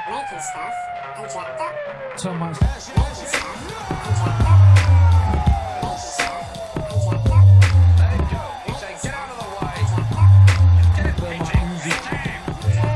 making stuff and jacked up. So much. Making stuff and jacked up. Making stuff and jacked up. Let it go. He said, get out of the way. Jacked up. Get it Where my pitching. energy-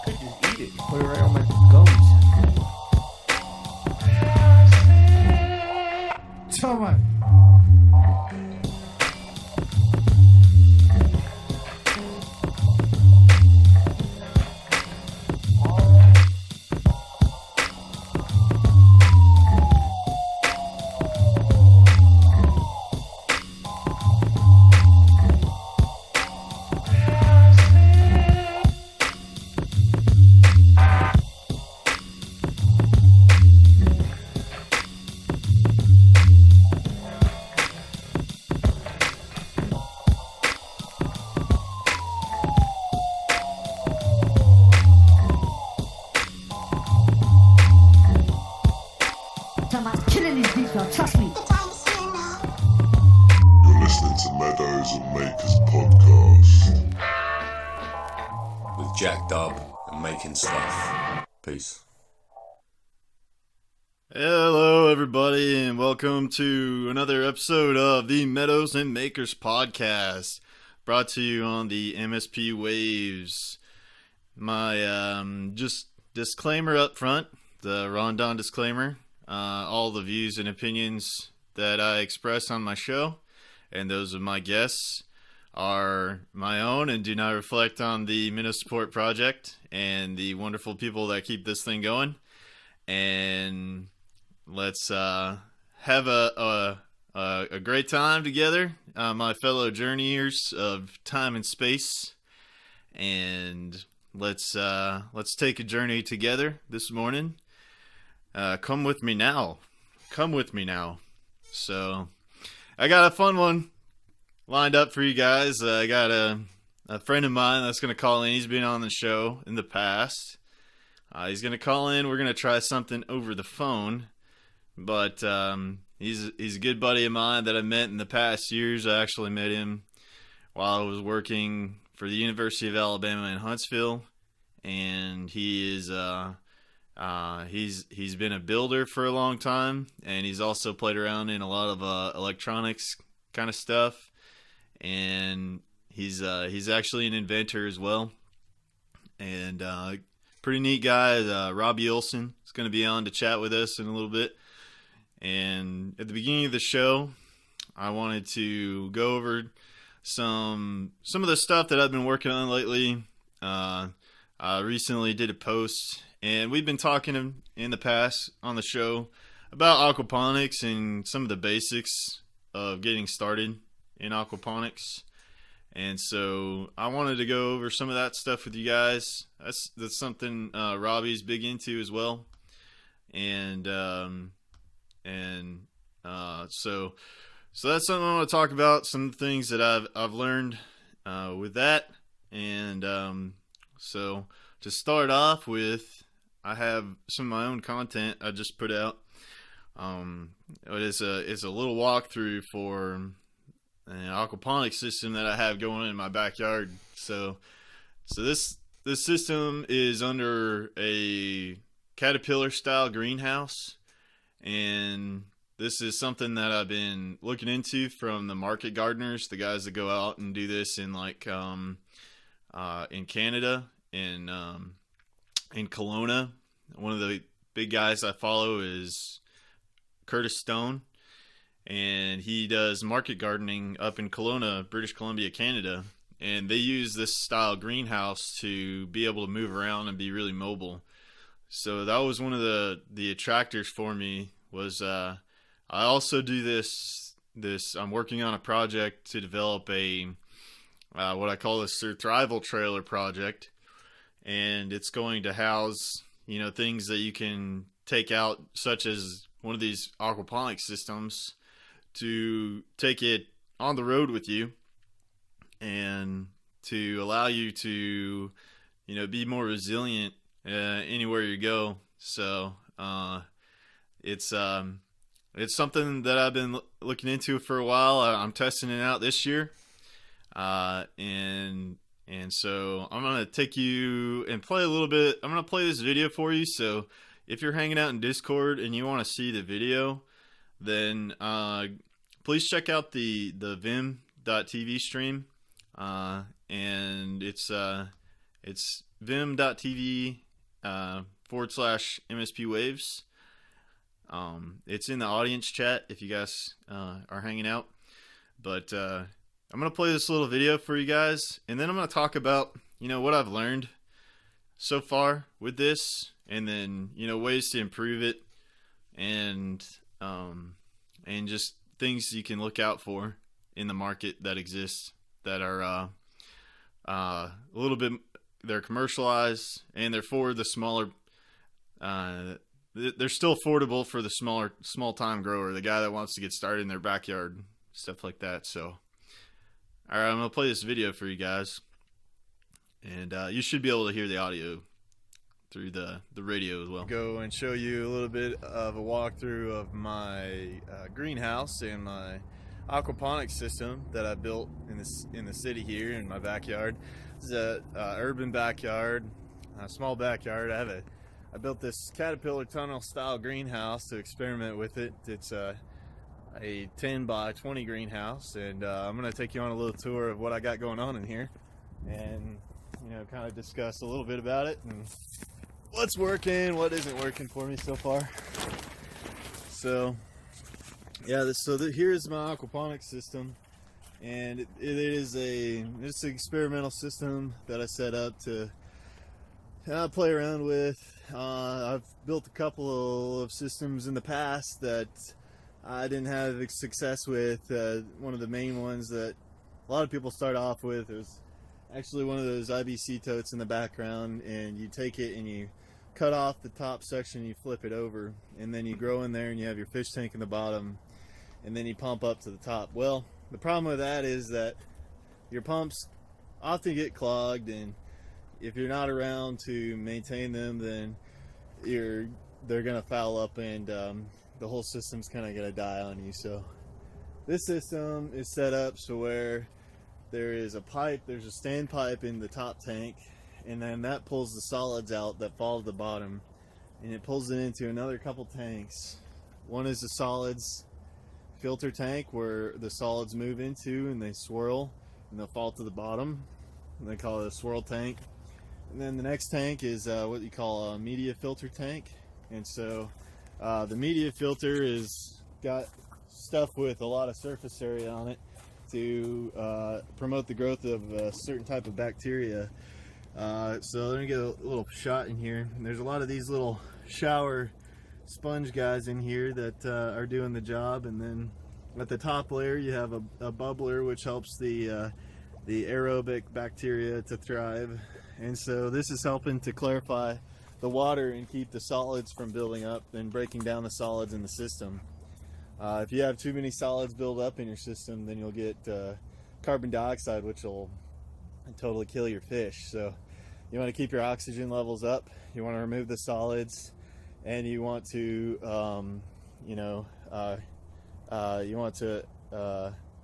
Could just eat it. Put it right on my gums. So much. I'm killing these beats now, trust me. The time is here now. You're listening to Meadows and Makers podcast. With Jack Dub and making stuff. Peace. Hello, everybody, and welcome to another episode of the Meadows and Makers podcast, brought to you on the MSP Waves. My just disclaimer up front, the Rondon disclaimer. All the views and opinions that I express on my show and those of my guests are my own and do not reflect on the Meadows Support Project and the wonderful people that keep this thing going. And let's have a great time together, my fellow journeyers of time and space. And let's take a journey together this morning. Come with me now. Come with me now. So, I got a fun one lined up for you guys. I got a friend of mine that's going to call in. He's been on the show in the past. He's going to call in. We're going to try something over the phone. But he's a good buddy of mine that I met in the past years. I actually met him while I was working for the University of Alabama in Huntsville. And he is... he's been a builder for a long time, and he's also played around in a lot of electronics kind of stuff, and he's actually an inventor as well, and pretty neat guy. Robbie Mentions is going to be on to chat with us in a little bit. And at the beginning of the show, I wanted to go over some of the stuff that I've been working on lately. I recently did a post. And we've been talking in the past on the show about aquaponics and some of the basics of getting started in aquaponics. And so I wanted to go over some of that stuff with you guys. That's something Robbie's big into as well. And so that's something I want to talk about. Some things that I've learned with that. And so to start off with, I have some of my own content I just put out. It's a little walkthrough for an aquaponics system that I have going in my backyard. So this system is under a caterpillar style greenhouse, and this is something that I've been looking into from the market gardeners, the guys that go out and do this in like in Canada, in Kelowna. One of the big guys I follow is Curtis Stone, and he does market gardening up in Kelowna, British Columbia, Canada. And they use this style greenhouse to be able to move around and be really mobile. So that was one of the attractors for me. Was I also do this. I'm working on a project to develop a what I call a survival trailer project, and it's going to house things that you can take out, such as one of these aquaponics systems, to take it on the road with you and to allow you to be more resilient anywhere you go. So it's something that I've been looking into for a while. I'm testing it out this year, and so I'm gonna take you and play a little bit. I'm gonna play this video for you. So if you're hanging out in Discord and you want to see the video, then please check out the vim.tv stream, and it's vim.tv /MSP Waves. It's in the audience chat if you guys are hanging out. But I'm going to play this little video for you guys, and then I'm going to talk about what I've learned so far with this, and then ways to improve it, and just things you can look out for in the market that exists that are a little bit, they're commercialized, and they're for the smaller, they're still affordable for the small time grower, the guy that wants to get started in their backyard, stuff like that. So alright, I'm going to play this video for you guys, and you should be able to hear the audio through the radio as well. Go and show you a little bit of a walkthrough of my greenhouse and my aquaponics system that I built in the city here in my backyard. This is a urban backyard, a small backyard. I built this caterpillar tunnel style greenhouse to experiment with it. It's a 10 by 20 greenhouse, and I'm going to take you on a little tour of what I got going on in here, and kind of discuss a little bit about it and what's working, what isn't working for me so far. So yeah, here's my aquaponics system, and it's an experimental system that I set up to play around with. I've built a couple of systems in the past that I didn't have success with. One of the main ones that a lot of people start off with is actually one of those IBC totes in the background, and you take it and you cut off the top section, you flip it over, and then you grow in there and you have your fish tank in the bottom, and then you pump up to the top. Well, the problem with that is that your pumps often get clogged, and if you're not around to maintain them, then they're gonna foul up, and the whole system's kind of gonna die on you. So this system is set up so where there is a pipe, there's a stand pipe in the top tank, and then that pulls the solids out that fall to the bottom, and it pulls it into another couple tanks. One is the solids filter tank where the solids move into and they swirl and they'll fall to the bottom, and they call it a swirl tank. And then the next tank is what you call a media filter tank, and so the media filter is got stuff with a lot of surface area on it to promote the growth of a certain type of bacteria. So let me get a little shot in here. And there's a lot of these little shower sponge guys in here that are doing the job, and then at the top layer you have a bubbler which helps the aerobic bacteria to thrive, and so this is helping to clarify the water and keep the solids from building up and breaking down the solids in the system. If you have too many solids build up in your system, then you'll get carbon dioxide, which will totally kill your fish. So you want to keep your oxygen levels up, you want to remove the solids, and you want to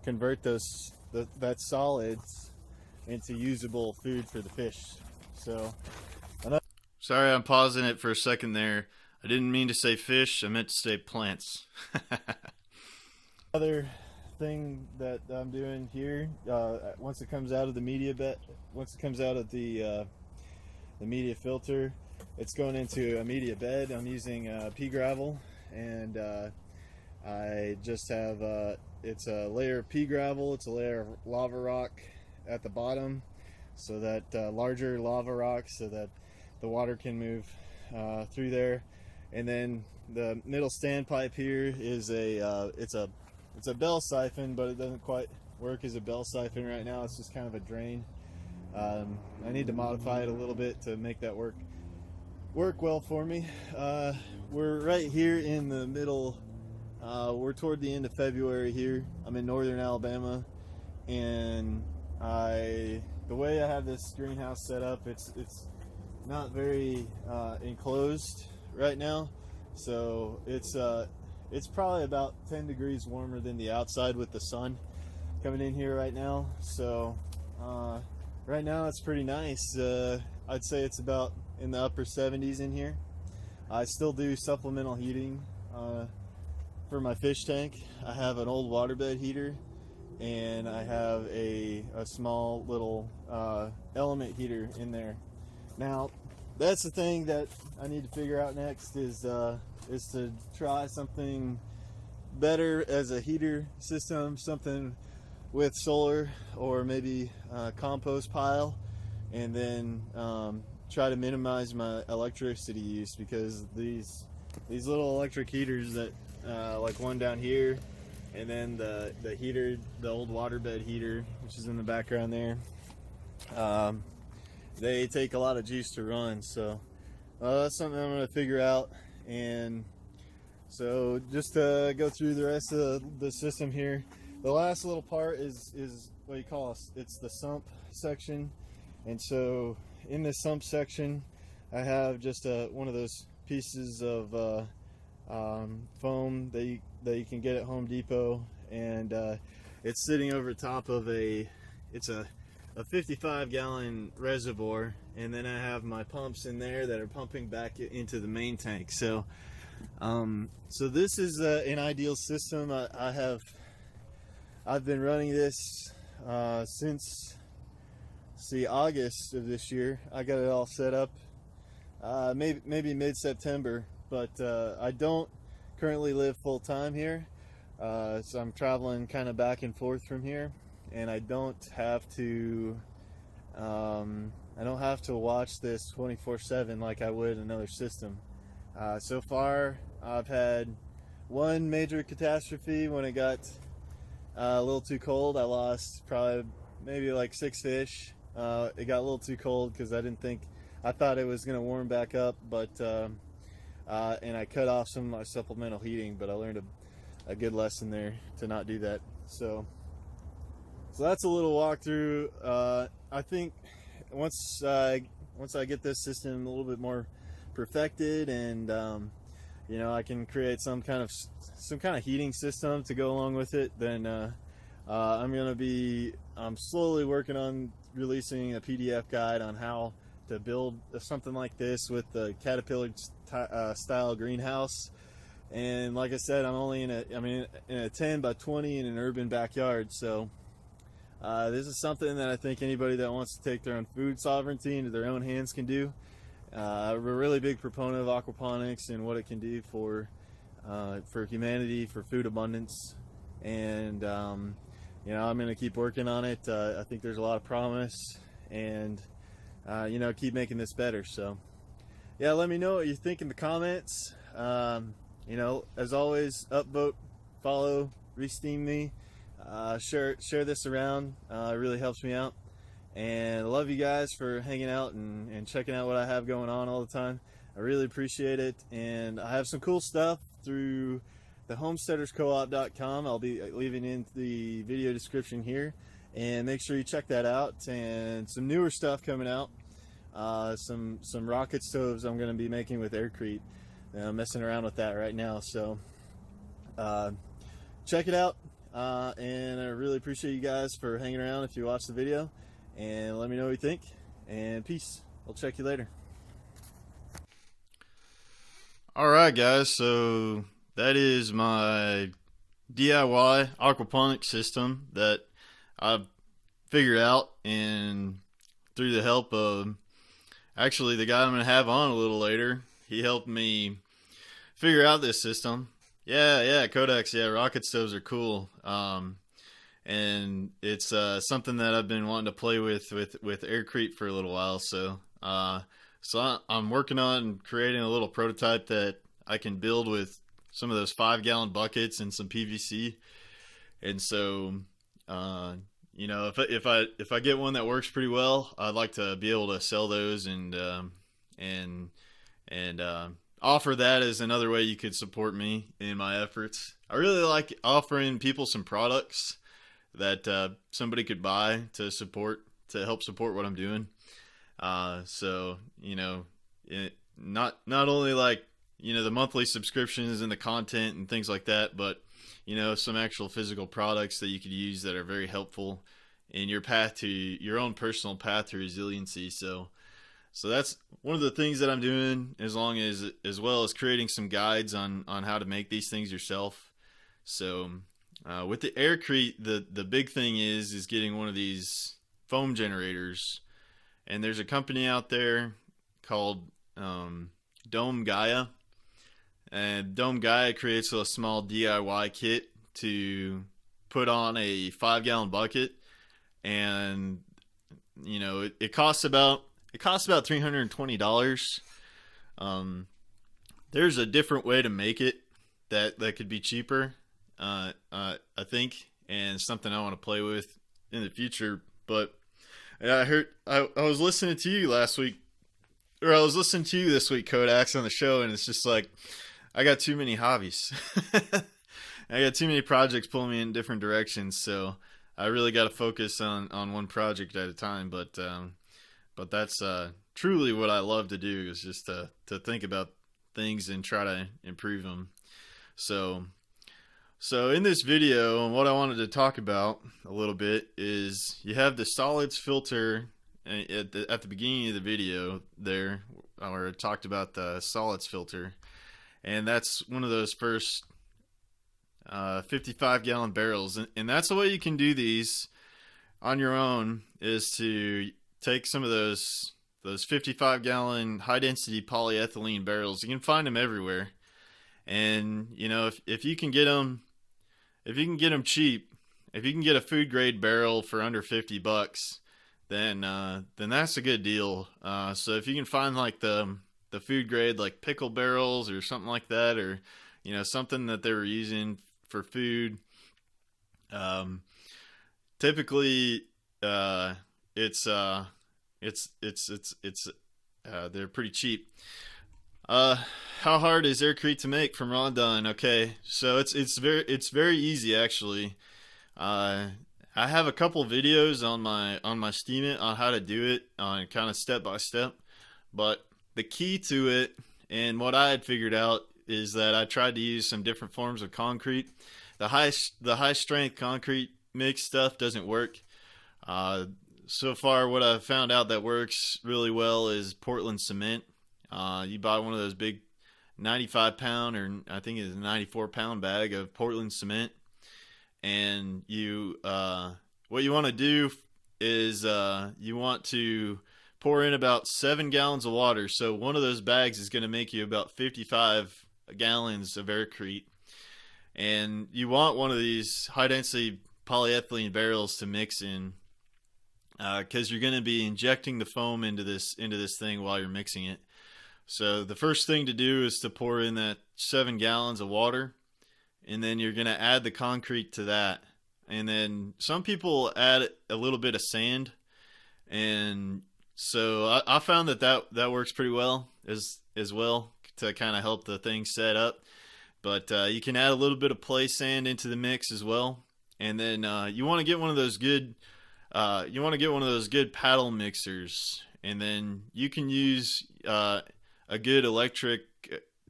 convert that solids into usable food for the fish. So sorry, I'm pausing it for a second there. I didn't mean to say fish, I meant to say plants. Another thing that I'm doing here, once it comes out of the media once it comes out of the media filter, it's going into a media bed. I'm using pea gravel, and I just have it's a layer of pea gravel, it's a layer of lava rock at the bottom, so that larger lava rock, so that the water can move through there. And then the middle standpipe here is it's a bell siphon, but it doesn't quite work as a bell siphon right now. It's just kind of a drain. I need to modify it a little bit to make that work well for me. We're right here in the middle. We're toward the end of February here. I'm in northern Alabama, and the way I have this greenhouse set up, it's not very enclosed right now, so it's probably about 10 degrees warmer than the outside with the sun coming in here right now. So right now it's pretty nice. I'd say it's about in the upper 70s in here. I still do supplemental heating for my fish tank. I have an old waterbed heater, and I have a small little element heater in there. Now, that's the thing that I need to figure out next is to try something better as a heater system, something with solar or maybe a compost pile, and then try to minimize my electricity use, because these little electric heaters that like one down here, and then the heater, the old waterbed heater, which is in the background there, they take a lot of juice to run. So that's something I'm going to figure out. And so just to go through the rest of the system here, the last little part is what you call it's the sump section. And so in this sump section, I have just one of those pieces of foam that you can get at Home Depot, and it's sitting over top of it's a 55-gallon reservoir, and then I have my pumps in there that are pumping back into the main tank. So so this is an ideal system. I've been running this since August of this year. I got it all set up maybe mid-September, but I don't currently live full-time here, so I'm traveling kind of back and forth from here, and I don't have to watch this 24/7 like I would another system. So far I've had one major catastrophe when it got a little too cold. I lost probably maybe like 6 fish. It got a little too cold because I thought it was going to warm back up, but and I cut off some of my supplemental heating, but I learned a good lesson there to not do that. So that's a little walkthrough. I think once I get this system a little bit more perfected, and I can create some kind of heating system to go along with it, then I'm slowly working on releasing a PDF guide on how to build something like this with the Caterpillar style greenhouse. And like I said, I'm only in a 10 by 20 in an urban backyard, so this is something that I think anybody that wants to take their own food sovereignty into their own hands can do. I'm a really big proponent of aquaponics and what it can do for humanity, for food abundance, and I'm going to keep working on it. I think there's a lot of promise, and keep making this better. So yeah, let me know what you think in the comments. As always, upvote, follow, re-steam me, share this around. It really helps me out, and I love you guys for hanging out and checking out what I have going on all the time. I really appreciate it, and I have some cool stuff through the homesteaderscoop.com. I'll be leaving in the video description here, and make sure you check that out. And some newer stuff coming out, some rocket stoves I'm going to be making with aircrete. I'm messing around with that right now, so check it out, and I really appreciate you guys for hanging around if you watch the video, and let me know what you think, and peace. I'll check you later. Alright guys, so that is my DIY aquaponics system that I've figured out, and through the help of actually the guy I'm going to have on a little later, he helped me figure out this system. Yeah, Kodaks, rocket stoves are cool. And it's something that I've been wanting to play with aircrete for a little while. So I'm working on creating a little prototype that I can build with some of those 5-gallon buckets and some PVC. And so, if I get one that works pretty well, I'd like to be able to sell those and offer that as another way you could support me in my efforts. I really like offering people some products that somebody could buy to help support what I'm doing. Not only like, the monthly subscriptions and the content and things like that, but some actual physical products that you could use that are very helpful in your path to your own personal path to resiliency. So that's one of the things that I'm doing, as well as creating some guides on how to make these things yourself. So with the aircrete, the big thing is getting one of these foam generators, and there's a company out there called Dome Gaia, and Dome Gaia creates a small DIY kit to put on a 5-gallon bucket, and it costs about $320. There's a different way to make it that could be cheaper, I think, and something I want to play with in the future. But I was listening to you last week, or I was listening to you this week, Kodaks, on the show, and it's just like, I got too many hobbies. I got too many projects pulling me in different directions, so I really got to focus on one project at a time. But that's truly what I love to do, is just to think about things and try to improve them. So in this video, what I wanted to talk about a little bit is, you have the solids filter at the beginning of the video there, where I talked about the solids filter, and that's one of those first 55-gallon barrels, and that's the way you can do these on your own, is to take some of those 55-gallon high-density polyethylene barrels. You can find them everywhere, and if you can get them cheap, if you can get a food grade barrel for under $50, then that's a good deal. So if you can find like the food grade, like pickle barrels or something like that, or something that they were using for food, typically it's they're pretty cheap. How hard is aircrete to make from raw done? Okay, so it's very easy, actually. I have a couple videos on my Steemit on how to do it, on kind of step by step. But the key to it, and what I had figured out, is that I tried to use some different forms of concrete. The high strength concrete mix stuff doesn't work. So far, what I've found out that works really well is Portland cement. You buy one of those big 95-pound, or I think it's a 94-pound bag of Portland cement, and what you want to do is you want to pour in about 7 gallons of water. So one of those bags is going to make you about 55 gallons of aircrete, and you want one of these high density polyethylene barrels to mix in, because you're going to be injecting the foam into this thing while you're mixing it. So the first thing to do is to pour in that 7 gallons of water, and then you're going to add the concrete to that. And then some people add a little bit of sand, and so I found that works pretty well as well, to kind of help the thing set up. But you can add a little bit of play sand into the mix as well. And then you want to get one of those good paddle mixers, and then you can use a good electric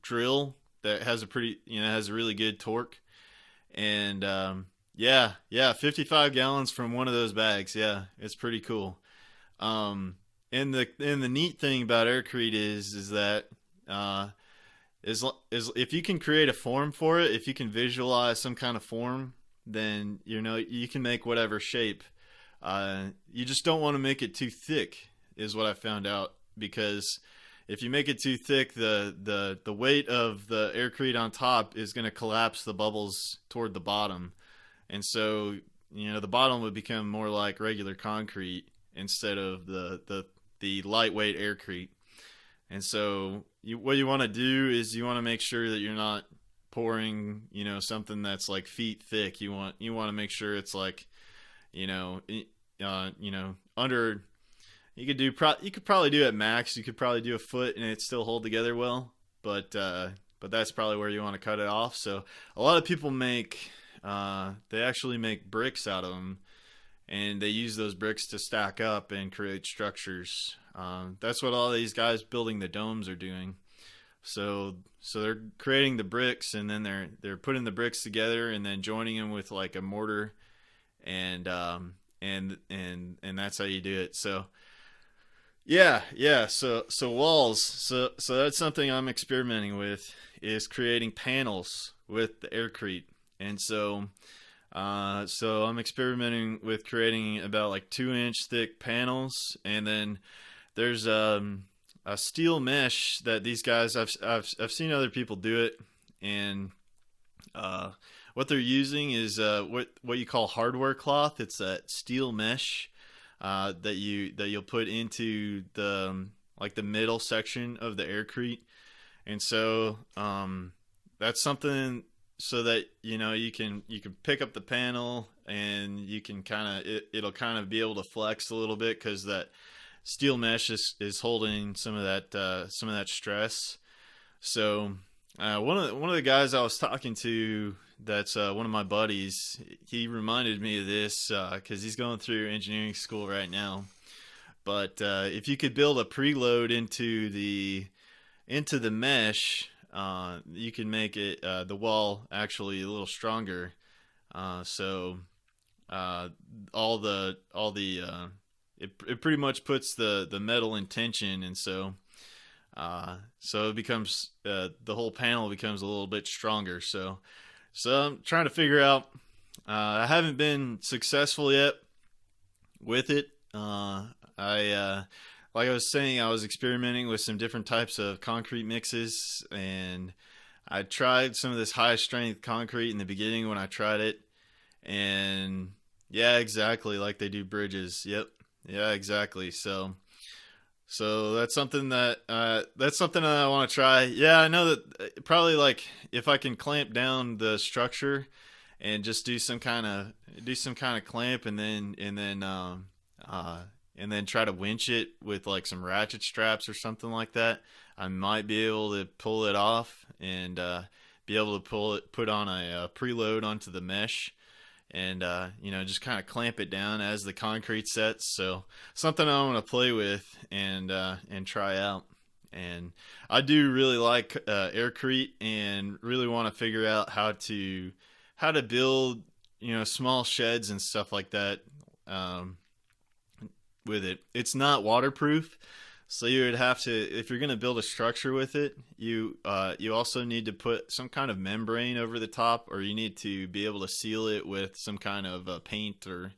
drill that has a really good torque. And 55 gallons from one of those bags. Yeah, it's pretty cool. And the neat thing about aircrete is that is if you can create a form for it, if you can visualize some kind of form, then you can make whatever shape. You just don't want to make it too thick, is what I found out, because if you make it too thick, the weight of the aircrete on top is going to collapse the bubbles toward the bottom, and so the bottom would become more like regular concrete instead of the lightweight aircrete. And so what you want to do is you want to make sure that you're not pouring something that's like feet thick. You want to make sure it's like under. You could probably do at max. You could probably do a foot and it still hold together well, but that's probably where you want to cut it off. So a lot of people they actually make bricks out of them, and they use those bricks to stack up and create structures. That's what all these guys building the domes are doing. So they're creating the bricks, and then they're putting the bricks together and then joining them with like a mortar, and that's how you do it. So yeah. So walls. So that's something I'm experimenting with, is creating panels with the aircrete. And so I'm experimenting with creating about like 2-inch thick panels, and then there's a steel mesh that these guys I've seen other people do it, and what they're using is what you call hardware cloth. It's that steel mesh that you'll put into the middle section of the aircrete, and so that's something so that you can pick up the panel, and you can it'll kind of be able to flex a little bit, because that steel mesh is holding some of that stress. So one of the guys I was talking to, that's one of my buddies, he reminded me of this because he's going through engineering school right now. But if you could build a preload into the mesh, you can make it the wall actually a little stronger. It pretty much puts the metal in tension, and so it becomes the whole panel becomes a little bit stronger. So I'm trying to figure out. I haven't been successful yet with it. Like I was saying, I was experimenting with some different types of concrete mixes, and I tried some of this high strength concrete in the beginning when I tried it, and yeah, exactly, like they do bridges. Yep. Yeah, exactly. So that's something that I want to try. Yeah, I know that probably, like, if I can clamp down the structure and just do some kind of clamp, and then try to winch it with like some ratchet straps or something like that, I might be able to pull it off and be able to put on a preload onto the mesh, and just kind of clamp it down as the concrete sets. So something I want to play with and try out. And I do really like aircrete, and really want to figure out how to build small sheds and stuff like that with it. It's not waterproof, so you would have to, if you're going to build a structure with it, you also need to put some kind of membrane over the top, or you need to be able to seal it with some kind of paint or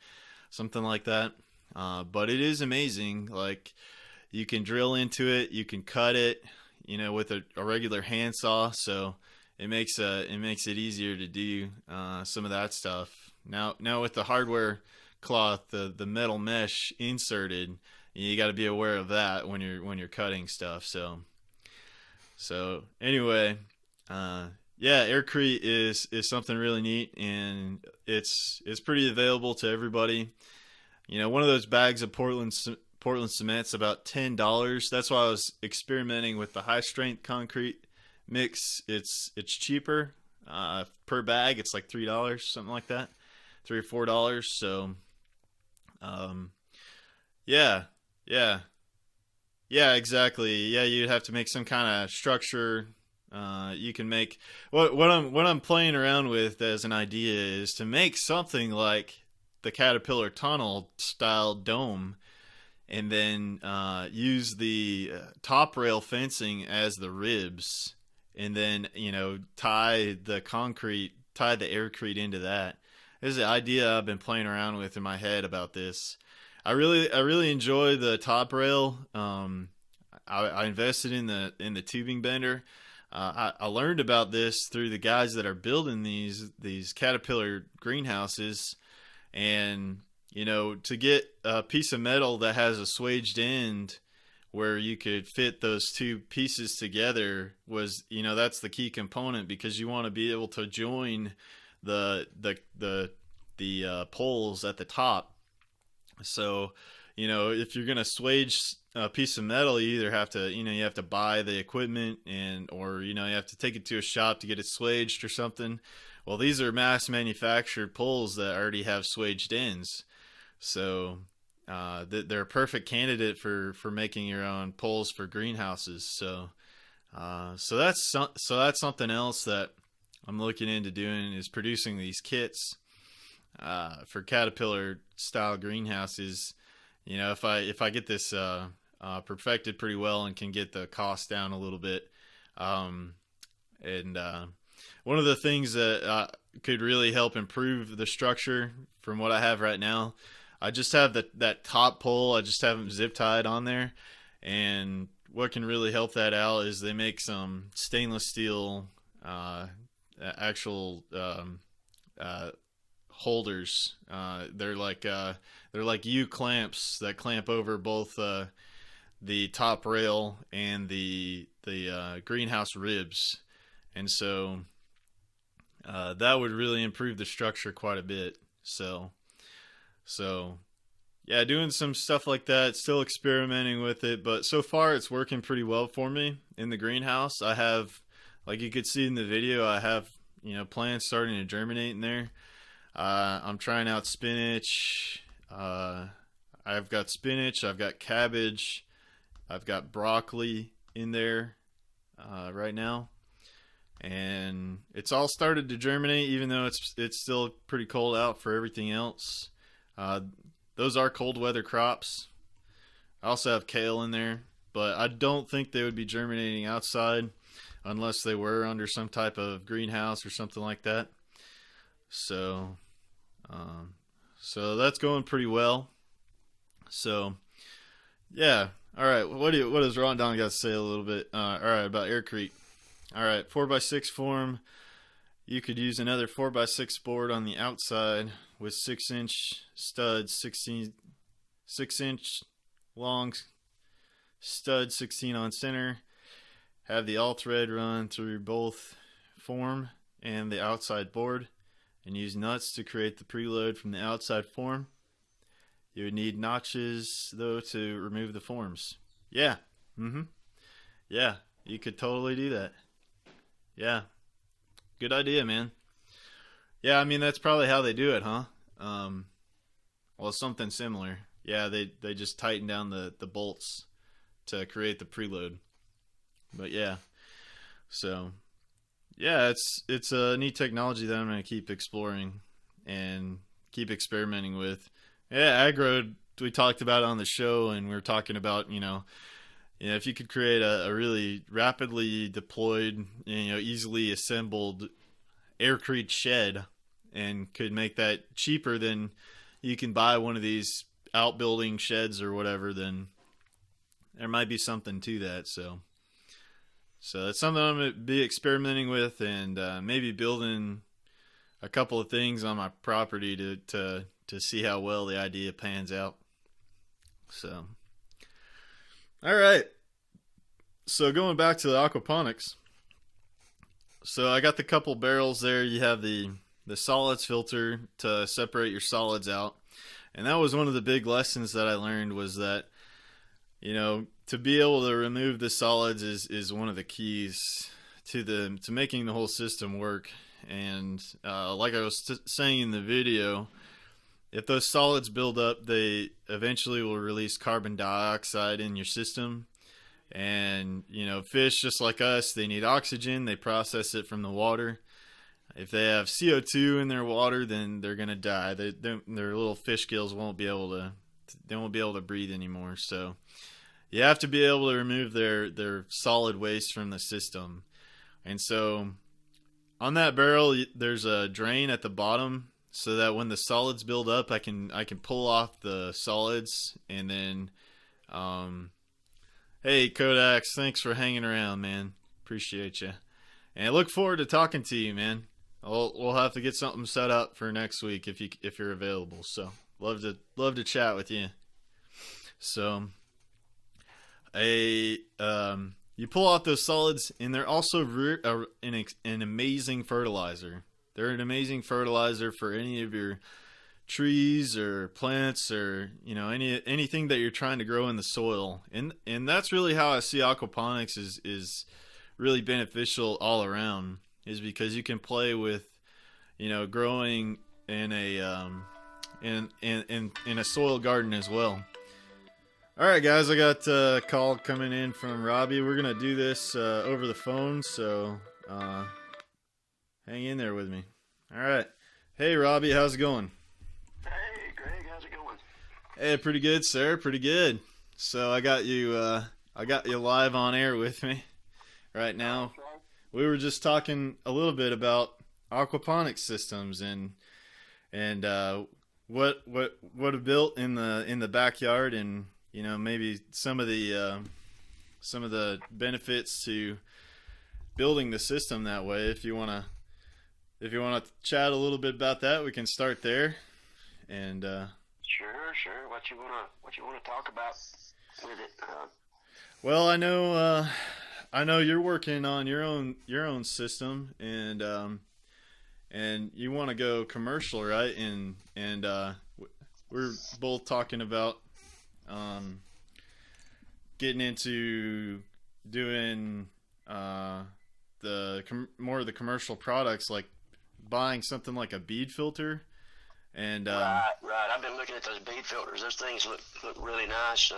something like that. But it is amazing. Like, you can drill into it, you can cut it, with a regular handsaw. So it makes it easier to do some of that stuff. Now with the hardware cloth, the metal mesh inserted, you got to be aware of that when you're cutting stuff. So anyway, aircrete is something really neat, and it's pretty available to everybody. One of those bags of Portland cement's about $10. That's why I was experimenting with the high strength concrete mix. It's cheaper per bag. It's like $3, something like that, $3 or $4. So yeah, exactly. Yeah, you'd have to make some kind of structure. You can make what I'm playing around with as an idea is to make something like the Caterpillar tunnel style dome, and then use the top rail fencing as the ribs, and then, tie the aircrete into that. This is the idea I've been playing around with in my head about this. I really enjoy the top rail. I invested in the tubing bender. I learned about this through the guys that are building these Caterpillar greenhouses, and to get a piece of metal that has a swaged end where you could fit those two pieces together was, that's the key component, because you want to be able to join the poles at the top. So, if you're gonna swage a piece of metal, you either have to, you have to buy the equipment or you have to take it to a shop to get it swaged or something. Well, these are mass manufactured poles that already have swaged ends, so they're a perfect candidate for making your own poles for greenhouses. So that's something else that I'm looking into doing, is producing these kits for Caterpillar style greenhouses. If I get this perfected pretty well and can get the cost down a little bit, and one of the things that could really help improve the structure from what I have right now, I just have that top pole, I just have them zip tied on there, and what can really help that out is they make some stainless steel actual holders. They're like U clamps that clamp over both the top rail and the greenhouse ribs, and so that would really improve the structure quite a bit. So yeah, doing some stuff like that, still experimenting with it, but so far it's working pretty well for me in the greenhouse. I have, like you could see in the video, I have plants starting to germinate in there. I'm trying out spinach. I've got spinach, I've got cabbage, I've got broccoli in there right now, and it's all started to germinate, even though it's still pretty cold out for everything else. Those are cold weather crops. I also have kale in there, but I don't think they would be germinating outside unless they were under some type of greenhouse or something like that. So that's going pretty well. So yeah, all right. What does Ron Don got to say a little bit? All right, about aircrete. All right, 4x6 form. You could use another 4x6 board on the outside with 6-inch studs, 6-inch long stud, 16 on center. Have the all thread run through both form and the outside board, and use nuts to create the preload from the outside form. You would need notches though to remove the forms. Yeah. Yeah, you could totally do that. Yeah. Good idea, man. Yeah, I mean, that's probably how they do it, huh? Well, something similar. Yeah, they just tighten down the bolts to create the preload. But yeah. So yeah, it's a neat technology that I'm going to keep exploring and keep experimenting with. Yeah, aggro, we talked about it on the show, and we were talking about, if you could create a really rapidly deployed, easily assembled aircrete shed, and could make that cheaper than you can buy one of these outbuilding sheds or whatever, then there might be something to that. So that's something I'm going to be experimenting with, and maybe building a couple of things on my property to see how well the idea pans out. So, all right. So going back to the aquaponics. So I got the couple barrels there. You have the solids filter to separate your solids out. And that was one of the big lessons that I learned, was that, to be able to remove the solids is one of the keys to making the whole system work. And like I was saying in the video, if those solids build up, they eventually will release carbon dioxide in your system. And, fish, just like us, they need oxygen. They process it from the water. If they have CO2 in their water, then they're going to die. Their little fish gills won't be able to breathe anymore. So you have to be able to remove their solid waste from the system. And so on that barrel, there's a drain at the bottom so that when the solids build up, I can pull off the solids. And then, hey, Kodaks, thanks for hanging around, man. Appreciate you. And I look forward to talking to you, man. We'll have to get something set up for next week if you're available. So love to chat with you. So you pull out those solids, and they're also an amazing fertilizer. They're an amazing fertilizer for any of your trees or plants or anything that you're trying to grow in the soil. And that's really how I see aquaponics is really beneficial all around, is because you can play with growing in a in a soil garden as well. All right, guys, I got a call coming in from Robbie. We're going to do this over the phone, so hang in there with me. All right. Hey, Robbie, how's it going? Hey, Greg, how's it going? Hey, pretty good, sir. Pretty good. So I got you live on air with me right now. We were just talking a little bit about aquaponics systems and what are built in the backyard, and maybe some of the benefits to building the system that way. If you wanna chat a little bit about that, we can start there. And Sure. What you wanna talk about with it? Well, I know you're working on your own system, and you want to go commercial, right? And we're both talking about getting into doing more of the commercial products, like buying something like a bead filter. And right. I've been looking at those bead filters. Those things look really nice.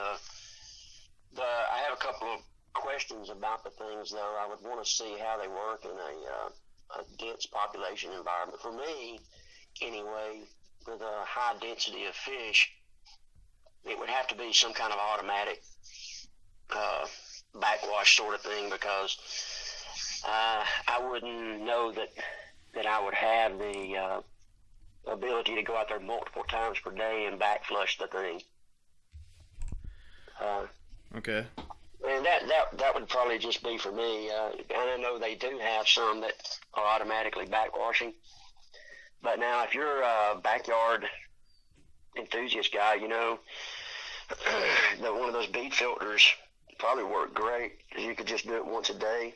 But I have a couple of questions about the things, though. I would want to see how they work in a dense population environment. For me, anyway, with a high density of fish, it would have to be some kind of automatic backwash sort of thing, because I wouldn't know that I would have the ability to go out there multiple times per day and back flush the thing. Okay. And that would probably just be for me. And I know they do have some that are automatically backwashing. But now, if you're a backyard enthusiast guy, that one of those bead filters probably work great, because you could just do it once a day.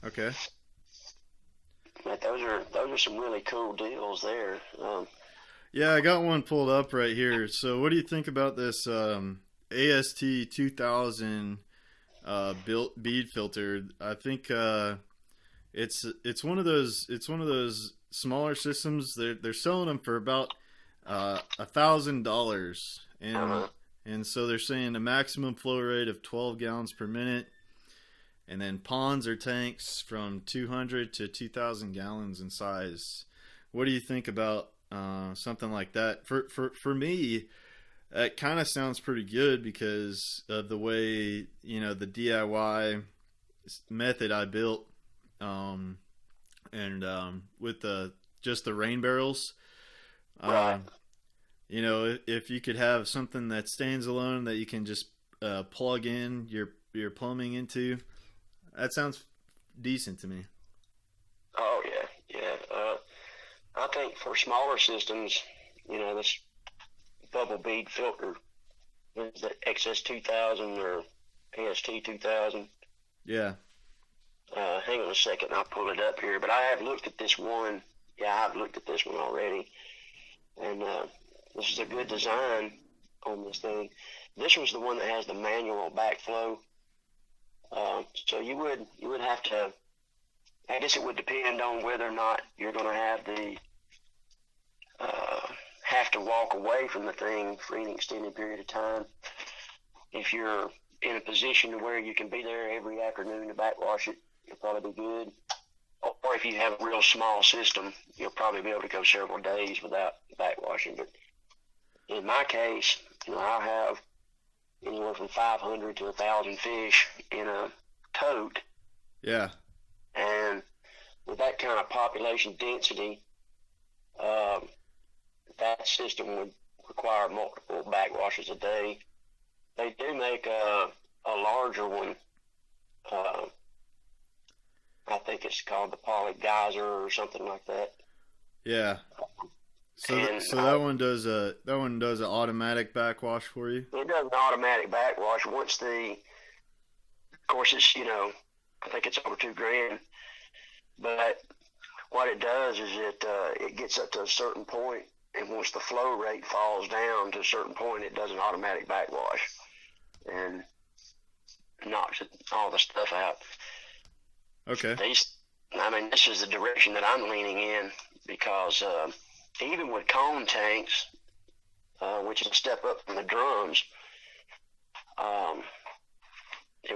Okay. But those are some really cool deals there. Yeah, I got one pulled up right here. So what do you think about this AST 2000 built bead filter? I think it's one of those smaller systems. They're selling them for about $1,000, and so they're saying a maximum flow rate of 12 gallons per minute, and then ponds or tanks from 200 to 2,000 gallons in size. What do you think about something like that? For me, it kind of sounds pretty good because of the way the DIY method I built, and with just the rain barrels. Right. If you could have something that stands alone that you can just plug in your plumbing into, that sounds decent to me. Oh yeah. I think for smaller systems, this bubble bead filter, is the XS 2000 or AST 2000. Yeah. Hang on a second, I'll pull it up here. But I have looked at this one. Yeah, I've looked at this one already, and this is a good design on this thing. This one's the one that has the manual backflow. So you would have to. I guess it would depend on whether or not you're going to have to walk away from the thing for any extended period of time. If you're in a position to where you can be there every afternoon to backwash it, you'll probably be good. Or if you have a real small system, you'll probably be able to go several days without backwashing. But in my case, I'll have anywhere from 500 to 1,000 fish in a coat. Yeah. And with that kind of population density, that system would require multiple backwashes a day. They do make a larger one. I think it's called the Poly Geyser or something like that. Yeah. So that one does an automatic backwash for you? It does an automatic backwash. Of course it's, I think it's over $2,000. But what it does is it gets up to a certain point, and once the flow rate falls down to a certain point, it does an automatic backwash and knocks all the stuff out. Okay. This is the direction that I'm leaning in, because even with cone tanks, which is a step up from the drums,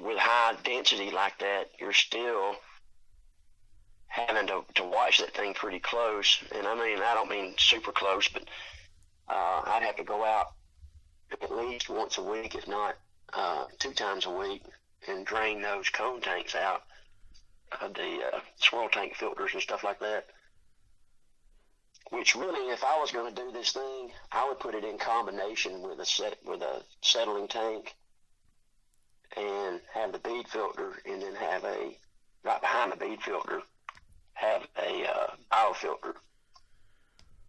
with high density like that, you're still having to watch that thing pretty close. And I don't mean super close, but I'd have to go out at least once a week, if not 2 times a week, and drain those cone tanks out of the swirl tank filters and stuff like that. Which really, if I was going to do this thing, I would put it in combination with a settling tank, and have the bead filter, and then have right behind the bead filter, have a biofilter,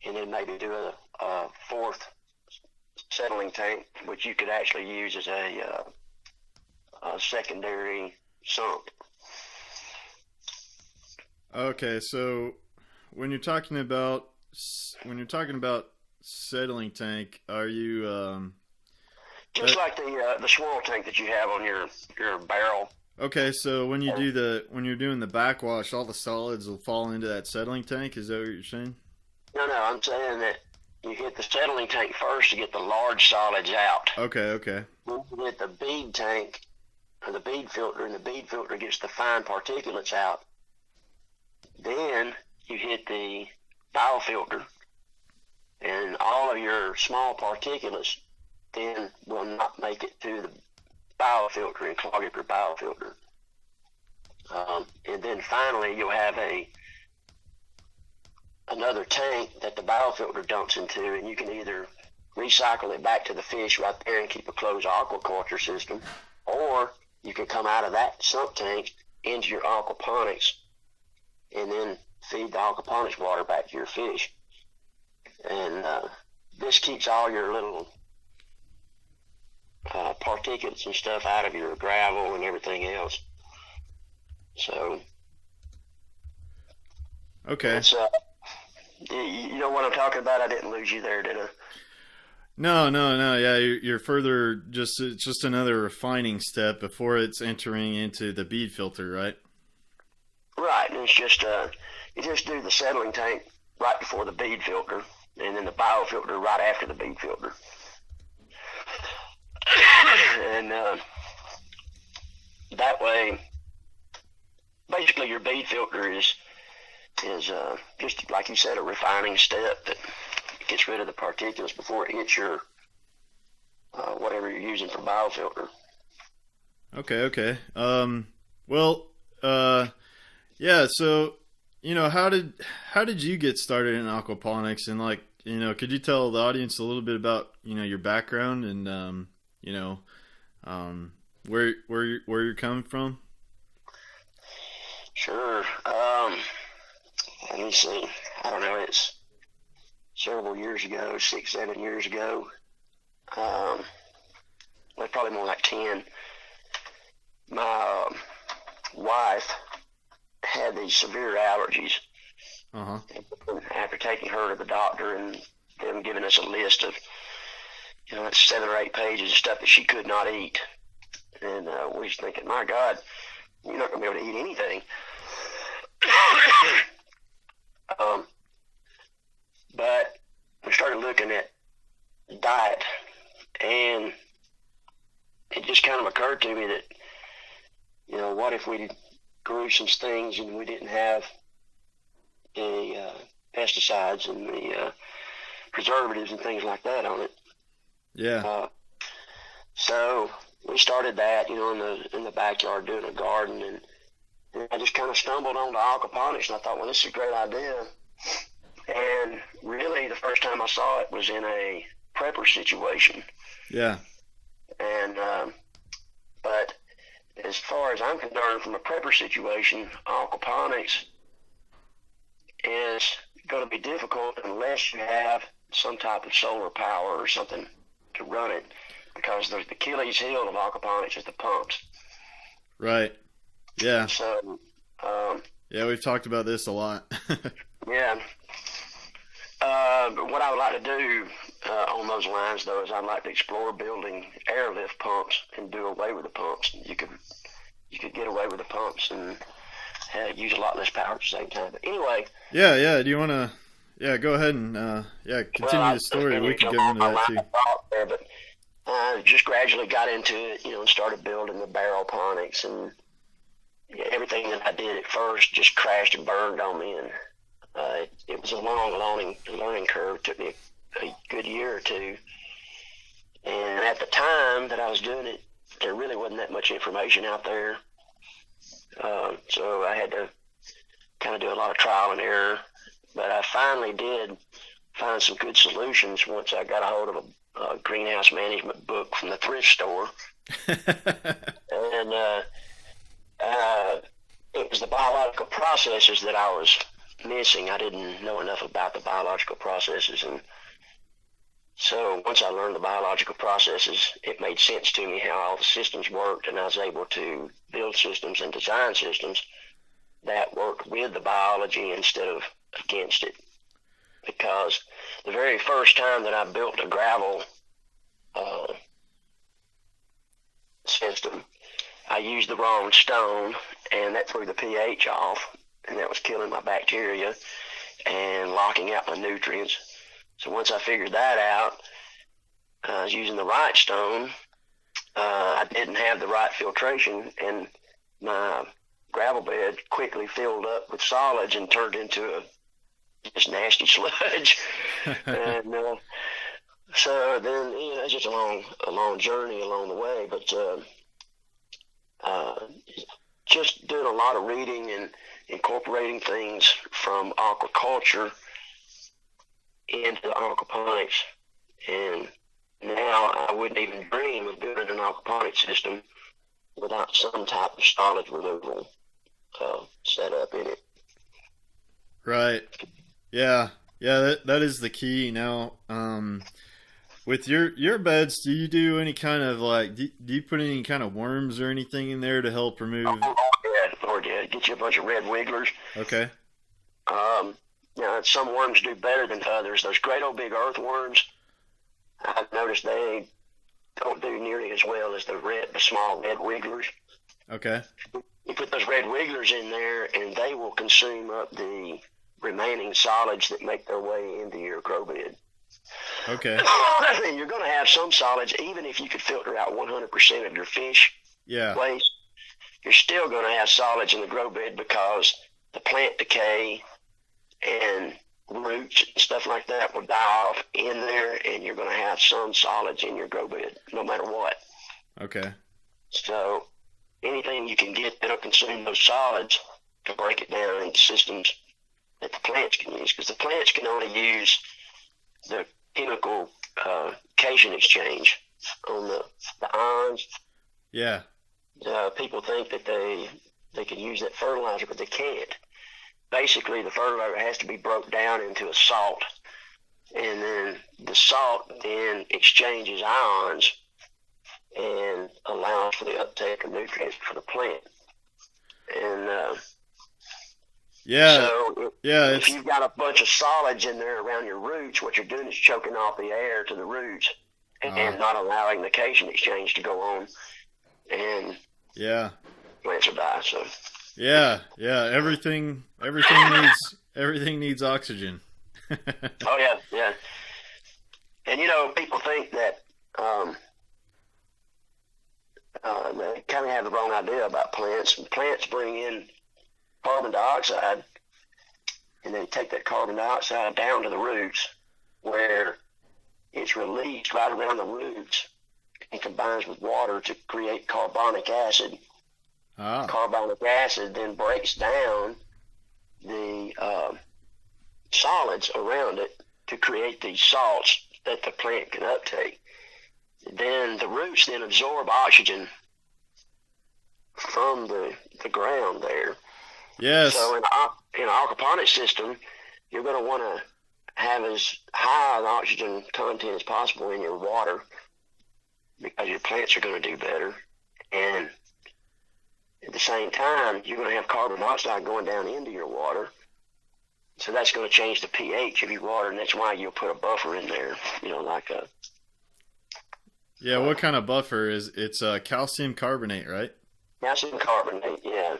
and then maybe do a 4th settling tank, which you could actually use as a secondary sump. Okay, so when you're talking about settling tank, are you just like the swirl tank that you have on your barrel? Okay, so when you're doing the backwash, all the solids will fall into that settling tank. Is that what you're saying? No, I'm saying that you hit the settling tank first to get the large solids out. Okay. Then you hit the bead tank, or the bead filter, and the bead filter gets the fine particulates out. Then you hit the biofilter, and all of your small particulates then will not make it to the biofilter and clog up your biofilter. And then finally you'll have another tank that the biofilter dumps into, and you can either recycle it back to the fish right there and keep a closed aquaculture system, or you can come out of that sump tank into your aquaponics and then feed the aquaponics water back to your fish. And this keeps all your little particulates and stuff out of your gravel and everything else. So, okay. It's, you know what I'm talking about? I didn't lose you there, did I? No. Yeah, you're further. It's just another refining step before it's entering into the bead filter, right? Right, and it's just you just do the settling tank right before the bead filter, and then the biofilter right after the bead filter. And that way, basically, your bead filter is just like you said, a refining step that gets rid of the particulates before it hits your whatever you're using for biofilter. Okay. Yeah. So, how did you get started in aquaponics, and could you tell the audience a little bit about your background and where you're coming from? Sure. Let me see. I don't know. It's several years ago, 6-7 years ago. Well, probably more like 10. My wife had these severe allergies. Uh-huh. After taking her to the doctor and them giving us a list of, 7 or 8 pages of stuff that she could not eat. And we was thinking, my God, you're not going to be able to eat anything. But we started looking at diet, and it just kind of occurred to me that, what if we grew some things and we didn't have the pesticides and the preservatives and things like that on it. Yeah. So we we started that, in the backyard doing a garden, and I just kind of stumbled onto aquaponics, and I thought, well, this is a great idea. And really, the first time I saw it was in a prepper situation. Yeah. And but as far as I'm concerned, from a prepper situation, aquaponics is going to be difficult unless you have some type of solar power or something to run it, because the Achilles heel of aquaponics is the pumps. Right. Yeah. So, yeah, we've talked about this a lot. yeah. But what I would like to do on those lines, though, is I'd like to explore building airlift pumps and do away with the pumps. You could get away with the pumps and use a lot less power at the same time. But anyway. Yeah. Do you want to? Yeah, go ahead and continue the story. We can get into that too. There, but I just gradually got into it, and started building the barrelponics, and everything that I did at first just crashed and burned on me, and it was a long learning curve. It took me a good year or two, and at the time that I was doing it, there really wasn't that much information out there, so I had to kind of do a lot of trial and error. But I finally did find some good solutions once I got a hold of a greenhouse management book from the thrift store. And it was the biological processes that I was missing. I didn't know enough about the biological processes. And so once I learned the biological processes, it made sense to me how all the systems worked, and I was able to build systems and design systems that worked with the biology instead of against it. Because the very first time that I built a gravel system, I used the wrong stone, and that threw the pH off, and that was killing my bacteria and locking out my nutrients. So once I figured that out, I was using the right stone. I didn't have the right filtration, and my gravel bed quickly filled up with solids and turned into just nasty sludge. And so then, it's just a long journey along the way, but just doing a lot of reading and incorporating things from aquaculture into aquaponics. And now I wouldn't even dream of building an aquaponic system without some type of solid removal set up in it. Right. Yeah. That is the key. Now, with your beds, do you do any kind of do you put any kind of worms or anything in there to help remove? Lord, yeah. Get you a bunch of red wigglers. Okay. Some worms do better than others. Those great old big earthworms, I've noticed they don't do nearly as well as the small red wigglers. Okay. You put those red wigglers in there, and they will consume up the remaining solids that make their way into your grow bed. Okay. And you're going to have some solids, even if you could filter out 100% of your fish waste, you're still going to have solids in the grow bed, because the plant decay and roots and stuff like that will die off in there, and you're going to have some solids in your grow bed, no matter what. Okay. So anything you can get that'll consume those solids to break it down into systems that the plants can use, because the plants can only use the chemical cation exchange on the ions. Yeah. People think that they can use that fertilizer, but they can't. Basically, the fertilizer has to be broke down into a salt, and then the salt then exchanges ions and allows for the uptake of nutrients for the plant. And if you've got a bunch of solids in there around your roots, what you're doing is choking off the air to the roots and not allowing the cation exchange to go on. And plants will die. So everything needs oxygen. Oh yeah. And people think that they kind of have the wrong idea about plants. Plants bring in carbon dioxide, and they take that carbon dioxide down to the roots, where it's released right around the roots, combines with water to create carbonic acid. Ah. Carbonic acid then breaks down the solids around it to create these salts that the plant can uptake. Then the roots then absorb oxygen from the ground there. Yes. So in an aquaponics system, you're going to want to have as high an oxygen content as possible in your water because your plants are going to do better. And at the same time, you're going to have carbon dioxide going down into your water. So that's going to change the pH of your water, and that's why you'll put a buffer in there, like a... Yeah, what kind of buffer is it's calcium carbonate, right? Calcium carbonate, yeah.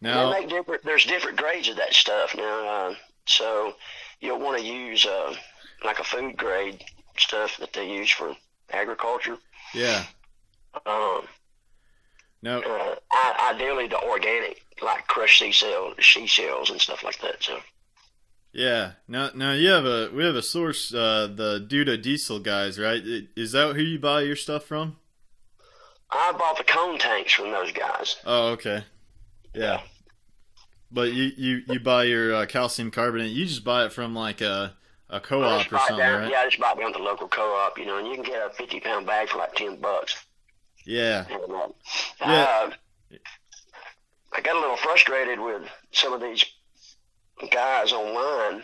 Now, there's different grades of that stuff now. So you'll want to use like a food grade stuff that they use for agriculture. Yeah. No. Ideally, the organic, like crushed seashells and stuff like that. So. Yeah. Now we have a source, the Duda Diesel guys, right? Is that who you buy your stuff from? I bought the cone tanks from those guys. Oh, okay. Yeah. But you buy your calcium carbonate. You just buy it from like a co-op or something, right? Yeah, I just buy it down at the local co-op, and you can get a 50-pound bag for like $10. Yeah. And, Yeah. I got a little frustrated with some of these guys online,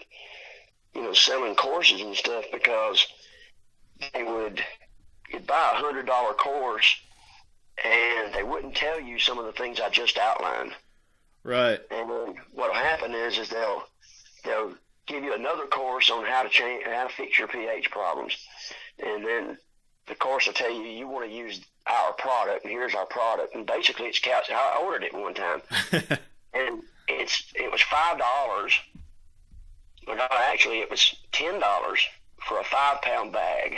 selling courses and stuff because you'd buy a $100 course and they wouldn't tell you some of the things I just outlined. Right. And then what'll happen is they'll give you another course on how to fix your pH problems, and then the course will tell you want to use our product, and here's our product, and basically it's calcium. I ordered it one time, and it was $5. Well, no, actually it was $10 for a 5-pound bag,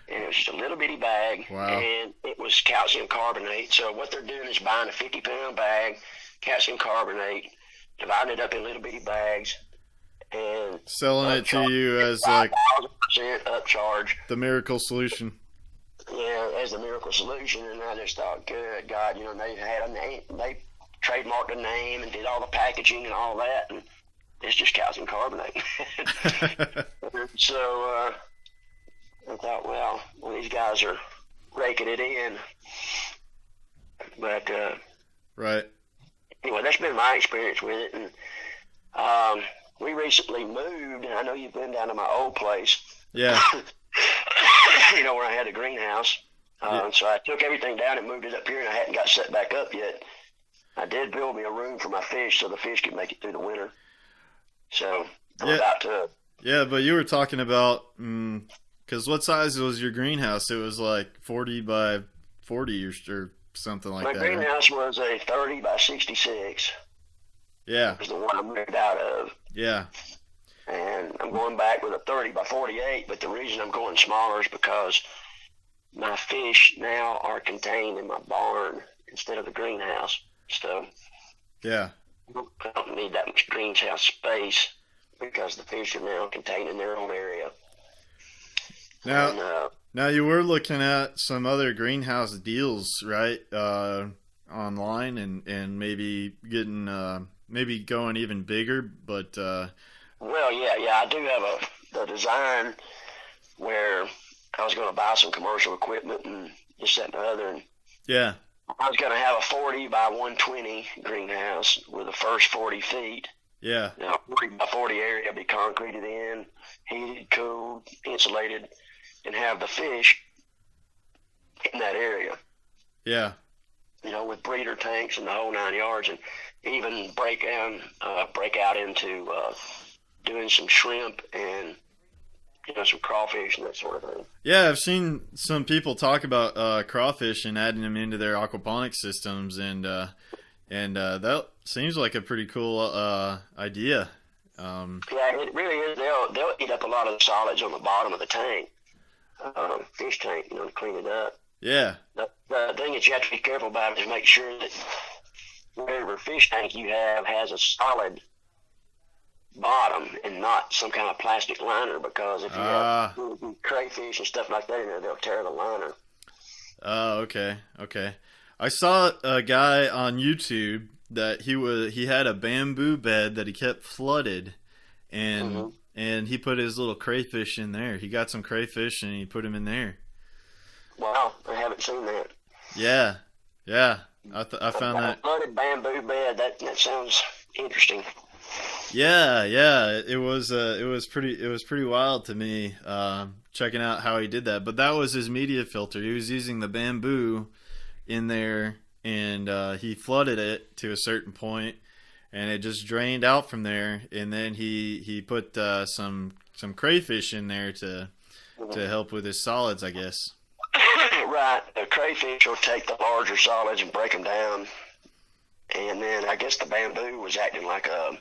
and it was just a little bitty bag. Wow. And it was calcium carbonate. So what they're doing is buying a 50-pound bag, calcium carbonate, dividing it up in little bitty bags, and selling it to you as like 5,000% upcharge. The miracle solution. Yeah, as the miracle solution. And I just thought, good God, they had a name, they trademarked a name and did all the packaging and all that, and it's just calcium carbonate. So I thought, well, these guys are raking it in. But right. Anyway, that's been my experience with it. And we recently moved, and I know you've been down to my old place. Yeah. Where I had a greenhouse. So I took everything down and moved it up here, and I hadn't got set back up yet. I did build me a room for my fish so the fish could make it through the winter. So I'm about to. Yeah, but you were talking about, because what size was your greenhouse? It was like 40 by 40 or something like that. My greenhouse was a 30 by 66. Yeah. It was the one I moved out of. Yeah. And I'm going back with a 30 by 48, but the reason I'm going smaller is because my fish now are contained in my barn instead of the greenhouse. So yeah, I don't need that much greenhouse space because the fish are now contained in their own area. Now you were looking at some other greenhouse deals, right? Online and maybe getting maybe going even bigger, but well, yeah, I do have the design where I was going to buy some commercial equipment and this, that, and the other. And yeah. I was going to have a 40 by 120 greenhouse with the first 40 feet. Yeah. 40 by 40 area be concreted in, heated, cooled, insulated, and have the fish in that area. Yeah. With breeder tanks and the whole 9 yards, and even break out into doing some shrimp and some crawfish and that sort of thing. Yeah, I've seen some people talk about crawfish and adding them into their aquaponics systems, and that seems like a pretty cool idea. Yeah, it really is. They'll eat up a lot of the solids on the bottom of the tank, fish tank, to clean it up. Yeah. The thing that you have to be careful about is make sure that whatever fish tank you have has a solid bottom and not some kind of plastic liner, because if you Ah. have crayfish and stuff like that in there, they'll tear the liner. Oh, okay. I saw a guy on YouTube that he had a bamboo bed that he kept flooded, and he put his little crayfish in there. He got some crayfish and he put them in there. Wow, I haven't seen that. Yeah. I found that. Flooded bamboo bed. That sounds interesting. Yeah. It was pretty wild to me, checking out how he did that. But that was his media filter. He was using the bamboo in there, and he flooded it to a certain point, and it just drained out from there. And then he put some crayfish in there to help with his solids, I guess. Right. The crayfish will take the larger solids and break them down, and then I guess the bamboo was acting like a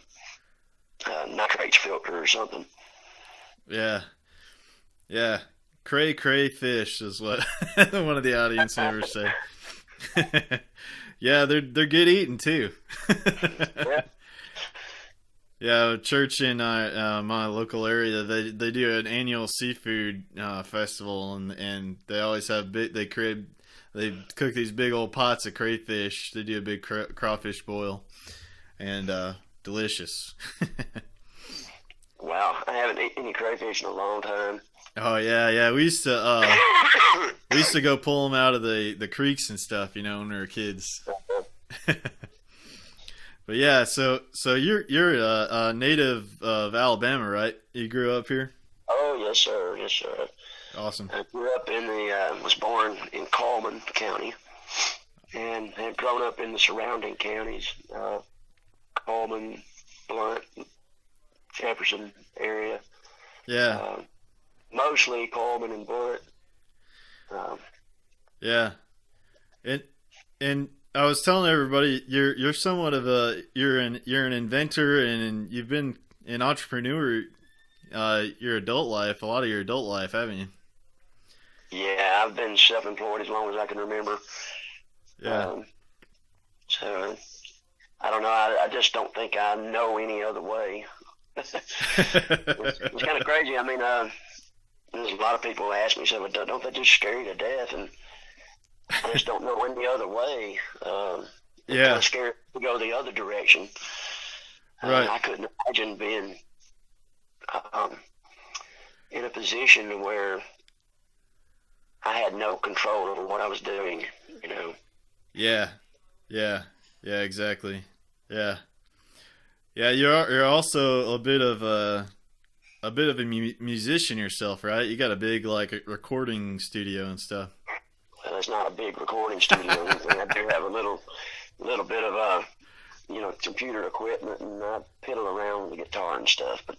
nitrates filter or something. Yeah. Crayfish is what one of the audience members say. Yeah, they're good eating too. Yeah. Yeah, church in my local area, they do an annual seafood festival, and they always have they cook these big old pots of crayfish. They do a big crawfish boil, and delicious. Wow, I haven't eaten any crayfish in a long time. Oh yeah. We used to go pull them out of the creeks and stuff, when we were kids. But yeah, so you're a native of Alabama, right? You grew up here? Oh yes, sir. Awesome. I grew up was born in Coleman County, and have grown up in the surrounding counties, Coleman, Blount, Jefferson area. Yeah. Mostly Coleman and Blount. Yeah. And I was telling everybody you're somewhat of you're an inventor, and you've been an entrepreneur your adult life, a lot of your adult life, haven't you? Yeah, I've been self-employed as long as I can remember. Yeah. So I don't know. I just don't think I know any other way. It's kind of crazy. I mean, there's a lot of people ask me, "So don't they just scare you to death?" And I just don't know any other way. Yeah. Kind of scared to go the other direction. Right. I couldn't imagine being in a position where I had no control over what I was doing. Yeah, exactly. Yeah. You're also a bit of a musician yourself, right? You got a big recording studio and stuff. Well, it's not a big recording studio or anything. I do have a little bit of computer equipment, and I piddle around with the guitar and stuff, but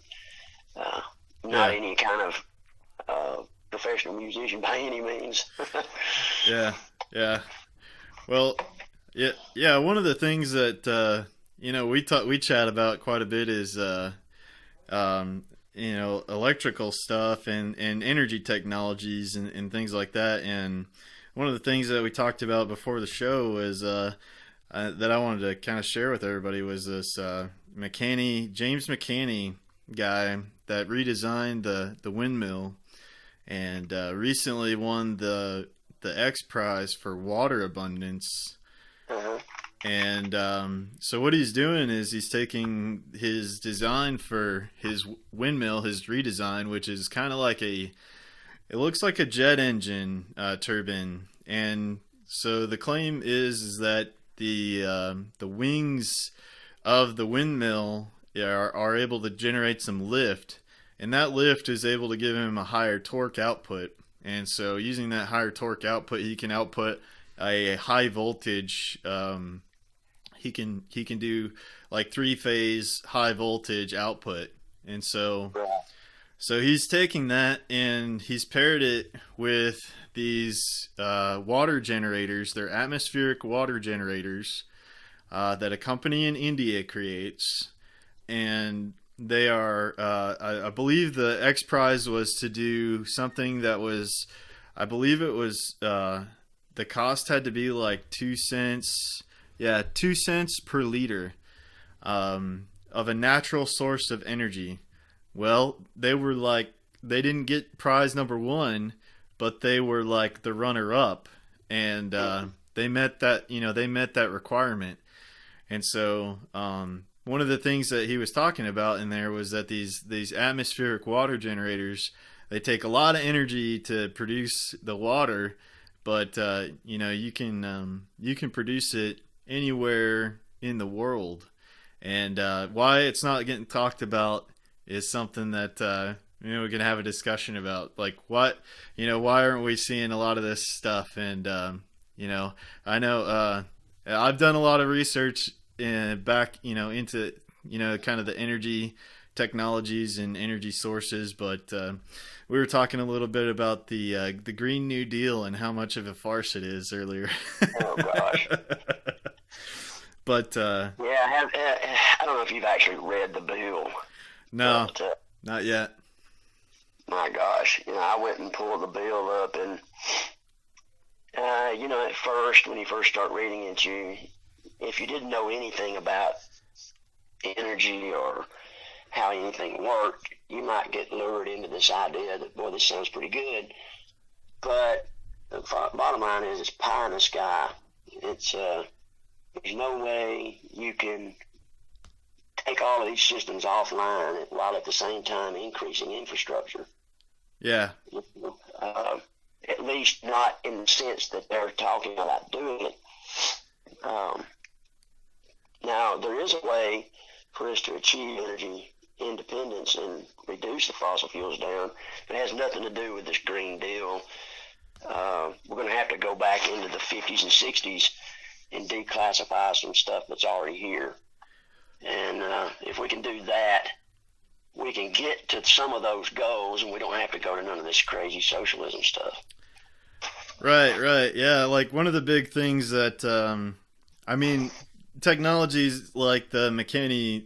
not any kind of professional musician by any means. Yeah. Well, yeah. One of the things that we chat about quite a bit is electrical stuff and energy technologies and things like that. And one of the things that we talked about before the show was that I wanted to kind of share with everybody was this James Mccanney guy that redesigned the windmill, and recently won the X Prize for water abundance. Uh-huh. And so what he's doing is he's taking his design for his windmill, his redesign, which is kind of like it looks like a jet engine turbine. And so the claim is that the wings of the windmill are able to generate some lift, and that lift is able to give him a higher torque output. And so using that higher torque output, he can output a high voltage. He can do like 3-phase high voltage output. And so he's taking that and he's paired it with these water generators. They're atmospheric water generators that a company in India creates. And they are, I believe the X Prize was to do something that was, I believe it was, the cost had to be like 2 cents. Yeah, 2 cents per liter of a natural source of energy. Well, they were like, they didn't get prize number one, but they were like the runner up, and they met that, they met that requirement. And so one of the things that he was talking about in there was that these atmospheric water generators, they take a lot of energy to produce the water, but you can produce it anywhere in the world. And why it's not getting talked about is something that we're gonna have a discussion about. Like, why aren't we seeing a lot of this stuff? And I know I've done a lot of research back into kind of the energy technologies and energy sources, but we were talking a little bit about the Green New Deal and how much of a farce it is earlier. Oh gosh. But yeah, I don't know if you've actually read the bill. No, but, not yet. My gosh, I went and pulled the bill up, and at first, when you first start reading it, if you didn't know anything about energy or how anything worked, you might get lured into this idea that, boy, this sounds pretty good. But the bottom line is, it's pie in the sky. It's there's no way you can take all of these systems offline while at the same time increasing infrastructure. Yeah. At least not in the sense that they're talking about doing it. Now, there is a way for us to achieve energy independence and reduce the fossil fuels down. It has nothing to do with this Green Deal. We're going to have to go back into the 50s and 60s and declassify some stuff that's already here. And if we can do that, we can get to some of those goals, and we don't have to go to none of this crazy socialism stuff. Right. Yeah, like one of the big things that, technologies like the Mccanney,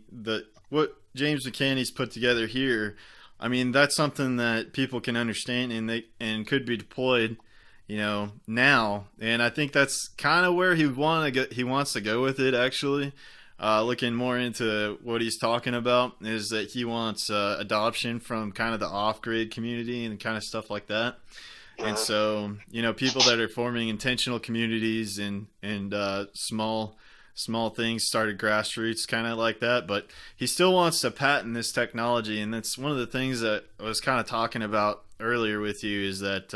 what James Mccanney's put together here, that's something that people can understand and could be deployed, now. And I think that's kind of where he wants to go with it, actually. Looking more into what he's talking about is that he wants adoption from kind of the off-grid community and kind of stuff like that. And so, people that are forming intentional communities and small things started grassroots kind of like that. But he still wants to patent this technology. And that's one of the things that I was kind of talking about earlier with you, is that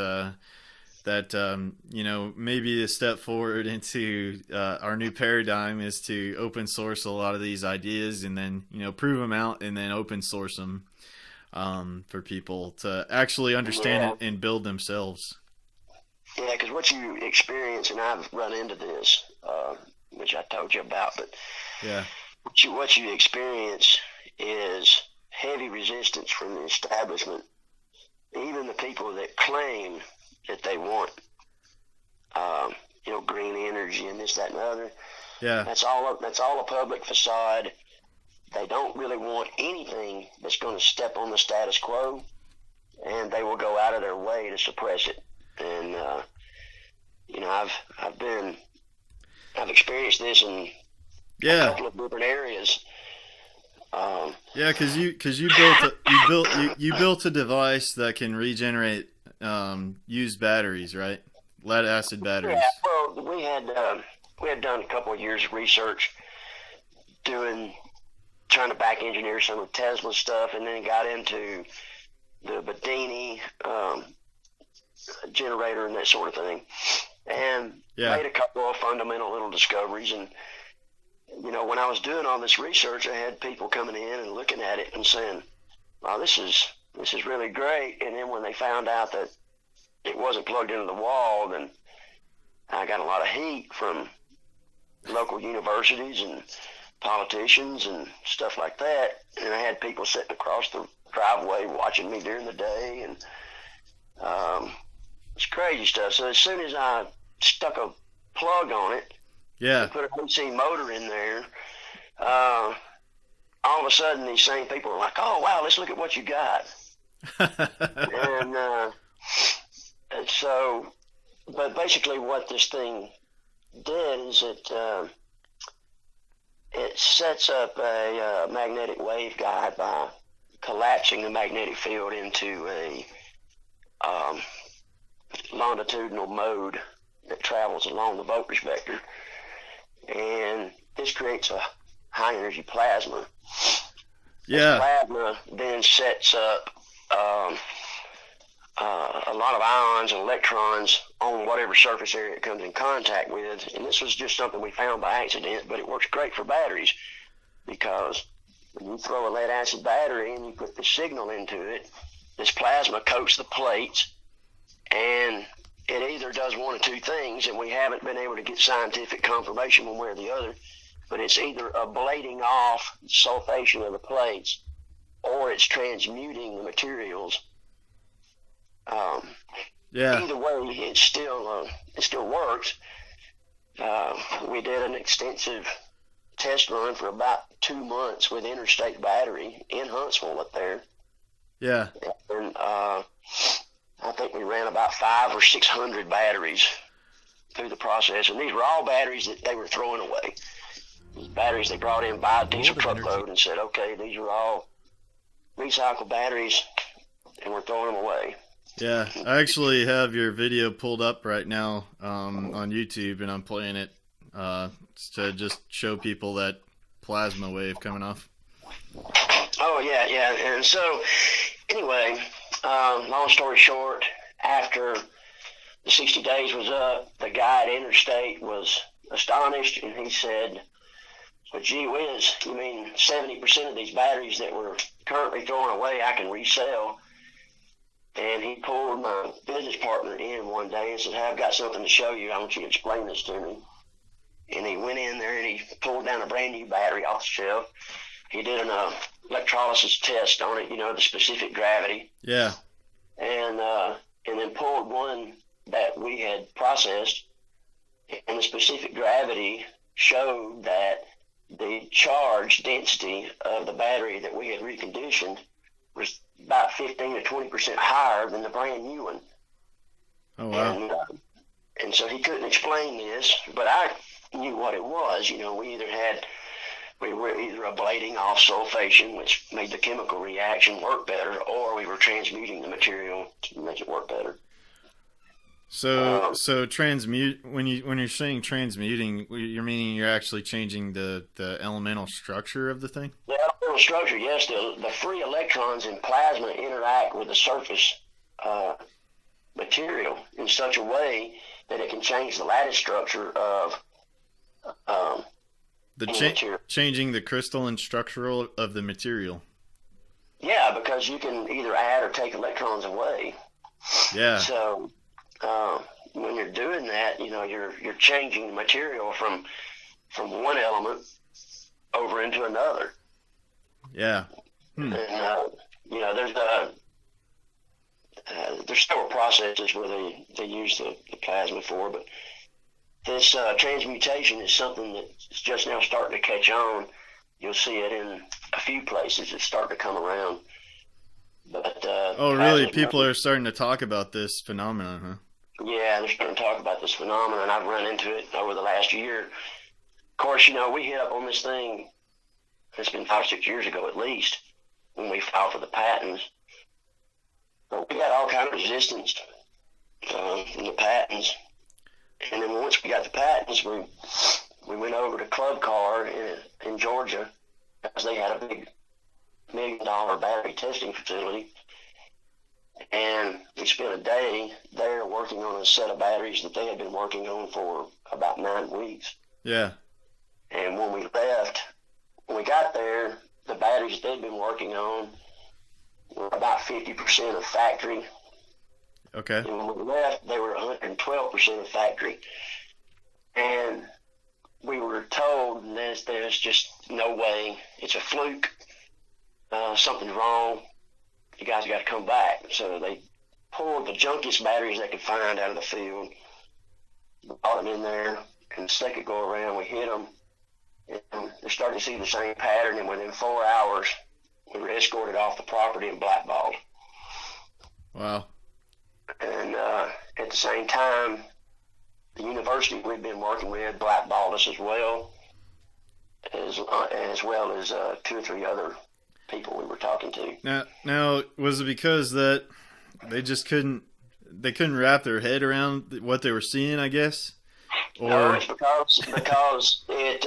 maybe a step forward into our new paradigm is to open source a lot of these ideas and then, prove them out and then open source them for people to actually understand it and build themselves. Yeah, because what you experience, and I've run into this, which I told you about, but yeah, what you experience is heavy resistance from the establishment, even the people that claim that they want, green energy and this, that, and the other. Yeah, that's all a public facade. They don't really want anything that's going to step on the status quo, and they will go out of their way to suppress it. And I've experienced this in a couple of different areas. Because you built a device that can regenerate used batteries, right? Lead acid batteries. Yeah, well, we had done a couple of years of research trying to back engineer some of Tesla's stuff, and then got into the Bedini generator and that sort of thing, and made a couple of fundamental little discoveries. And when I was doing all this research, I had people coming in and looking at it and saying, "Wow, this is really great." And then when they found out that it wasn't plugged into the wall, then I got a lot of heat from local universities and politicians and stuff like that. And I had people sitting across the driveway watching me during the day, and it's crazy stuff. So as soon as I stuck a plug on it, and put a DC motor in there, all of a sudden these same people are like, "Oh wow, let's look at what you got." and so, but basically what this thing did is it sets up a magnetic waveguide by collapsing the magnetic field into a longitudinal mode that travels along the voltage vector, and this creates a high energy plasma. Yeah. This plasma then sets up a lot of ions and electrons on whatever surface area it comes in contact with. And this was just something we found by accident, but it works great for batteries, because when you throw a lead acid battery and you put the signal into it, this plasma coats the plates, and it either does one of two things, and we haven't been able to get scientific confirmation one way or the other, but it's either ablating off sulfation of the plates, or it's transmuting the materials. Yeah. Either way, it still works. We did an extensive test run for about 2 months with Interstate Battery in Huntsville up there. Yeah. And I think we ran about 500 or 600 batteries through the process, and these were all batteries that they were throwing away. These batteries they brought in by a diesel truckload and said, okay, these are all recycled batteries, and we're throwing them away. Yeah, I actually have your video pulled up right now on YouTube, and I'm playing it to just show people that plasma wave coming off. Oh, yeah. And so, anyway, long story short, after the 60 days was up, the guy at Interstate was astonished, and he said, well, gee whiz, you mean 70% of these batteries that we're currently throwing away I can resell? And he pulled my business partner in one day and said, hey, I've got something to show you. I want you to explain this to me. And he went in there and he pulled down a brand new battery off the shelf. He did an electrolysis test on it, the specific gravity. Yeah. And then pulled one that we had processed, and the specific gravity showed that the charge density of the battery that we had reconditioned was about 15 to 20% higher than the brand new one. Oh, wow. And so he couldn't explain this, but I knew what it was. We were either ablating off sulfation, which made the chemical reaction work better, or we were transmuting the material to make it work better. So transmute, when you're saying transmuting, you're meaning you're actually changing the elemental structure of the thing? The elemental structure, yes. The free electrons in plasma interact with the surface material in such a way that it can change the lattice structure of changing the crystalline structural of the material. Yeah, because you can either add or take electrons away. Yeah. So when you're doing that, you're changing the material from one element over into another. Yeah. And there's several processes where they use the plasma for, but this transmutation is something that's just now starting to catch on. You'll see it in a few places. It's starting to come around. But oh, really? People are starting to talk about this phenomenon, huh? Yeah, they're starting to talk about this phenomenon. I've run into it over the last year. Of course, we hit up on this thing. It's been 5 or 6 years ago at least when we filed for the patents. But we got all kind of resistance from the patents. And then once we got the patents, we went over to Club Car in Georgia, because they had a big $1 million battery testing facility. And we spent a day there working on a set of batteries that they had been working on for about 9 weeks. Yeah. And when we got there, the batteries they'd been working on were about 50% of factory. Okay. And when we left, they were 112% of factory. And we were told there's just no way. It's a fluke. Something's wrong. You guys got to come back. So they pulled the junkiest batteries they could find out of the field, brought them in there, and the second go around, we hit them, and they're starting to see the same pattern, and within 4 hours, we were escorted off the property and blackballed. Wow. And at the same time, the university we've been working with blackballed us as well. as well as 2 or 3 other people we were talking to. Now, was it because that they just couldn't wrap their head around what they were seeing, I guess? Or No, it's because it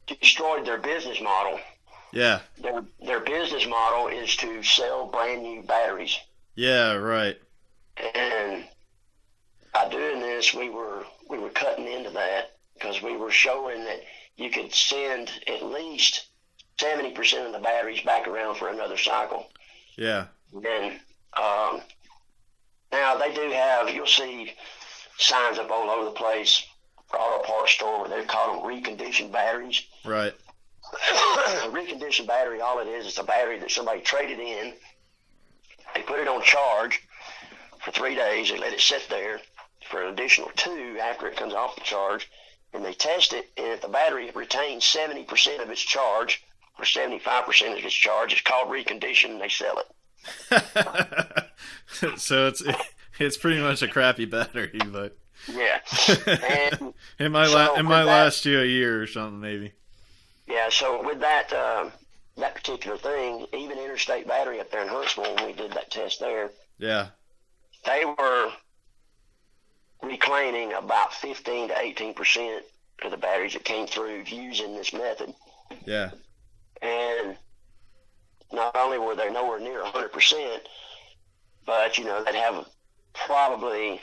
destroyed their business model. yeah, Their business model is to sell brand new batteries. yeah, right, And by doing this, we were cutting into that because we were showing that you could send at least 70% of the batteries back around for another cycle. yeah, And now they do have, you'll see signs up all over the place for auto parts store where they call them reconditioned batteries. right, A reconditioned battery, all it is a battery that somebody traded in. They put it on charge for 3 days. They let it sit there for an additional 2 after it comes off the charge. And they test it, and if the battery retains 70% of its charge or 75% of its charge, it's called reconditioned, and they sell it. So it's pretty much a crappy battery, but Yeah. And it might so last you a year or something, maybe. yeah, so with that that particular thing, even Interstate Battery up there in Huntsville, when we did that test there, Yeah, they were reclaiming about 15 to 18% of the batteries that came through using this method. yeah, And not only were they nowhere near 100%, but, they'd have probably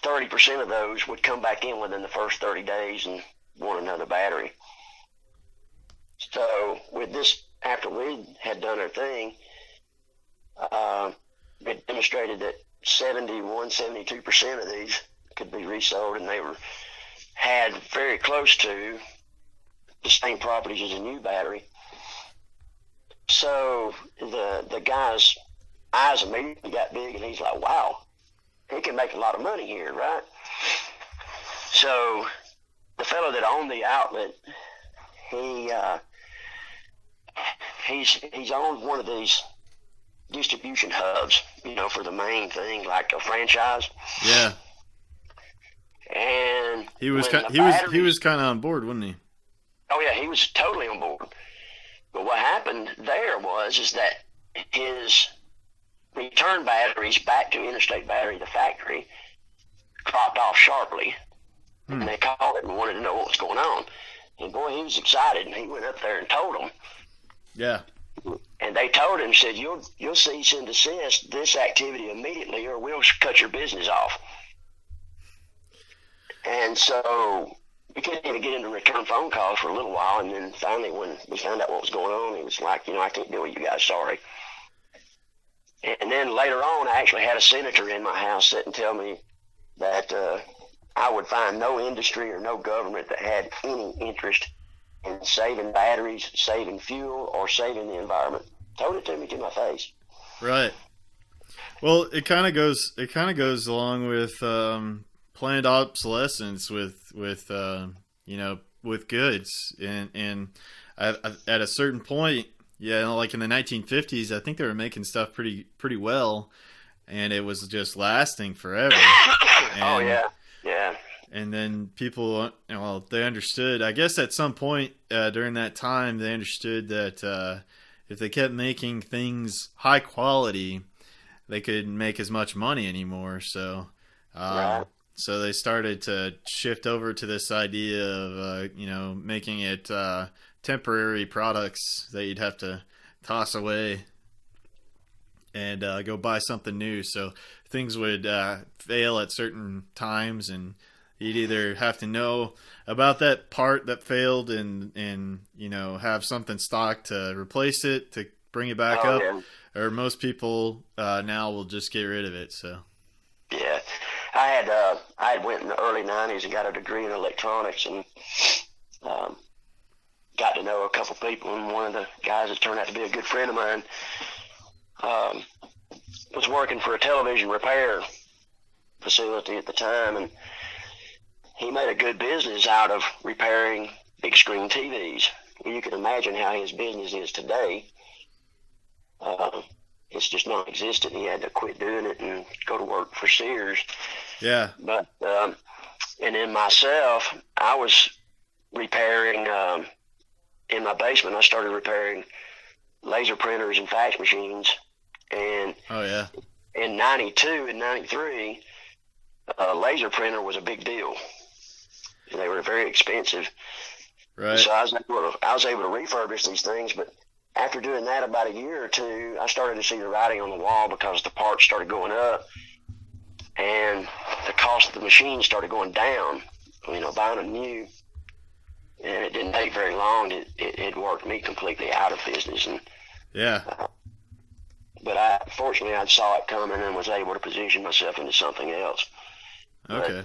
30% of those would come back in within the first 30 days and want another battery. So with this, after we had done our thing, it demonstrated that 72% of these could be resold, and they had very close to the same properties as a new battery. So the guy's eyes immediately got big, and he's like, wow, he can make a lot of money here, right? So the fellow that owned the outlet, he's owned one of these distribution hubs, for the main thing, like a franchise. yeah. And He was when he was kind of on board, wasn't he? Oh yeah, he was totally on board. But what happened there is that his return batteries back to Interstate Battery, the factory, dropped off sharply. And they called him and wanted to know what was going on. And boy, he was excited, and he went up there and told them. Yeah, And they told him, said, you'll cease and desist this activity immediately, or we'll cut your business off. And so we couldn't even get him to return phone calls for a little while. And then finally, when we found out what was going on, he was like, I can't deal with you guys, sorry. And then later on, I actually had a senator in my house sit and tell me that I would find no industry or no government that had any interest in saving batteries, saving fuel, or saving the environment. Told it to me to my face. right. Well, it kind of goes along with planned obsolescence with goods, and at a certain point, like in the 1950s, I think they were making stuff pretty well, and it was just lasting forever. Oh yeah. And then people, they understood, I guess at some point during that time, they understood that if they kept making things high quality, they couldn't make as much money anymore. So, Right. so they started to shift over to this idea of, making it temporary products that you'd have to toss away and go buy something new. So things would fail at certain times, and you'd either have to know about that part that failed and have something stocked to replace it, to bring it back up, Yeah. or most people now will just get rid of it. So Yeah. I had went in the early 90s and got a degree in electronics, and got to know a couple people, and one of the guys that turned out to be a good friend of mine was working for a television repair facility at the time, and he made a good business out of repairing big screen TVs. You can imagine how his business is today. It's just non-existent. He had to quit doing it and go to work for Sears. yeah, But and then myself, I was repairing in my basement, I started repairing laser printers and fax machines. And Oh yeah. in 92 and 93, a laser printer was a big deal. They were very expensive. Right. So I was able to refurbish these things, but after doing that about a year or two, I started to see the writing on the wall because the parts started going up and the cost of the machine started going down. Buying them new, and it didn't take very long. It worked me completely out of business. And Yeah. but fortunately I saw it coming and was able to position myself into something else. Okay.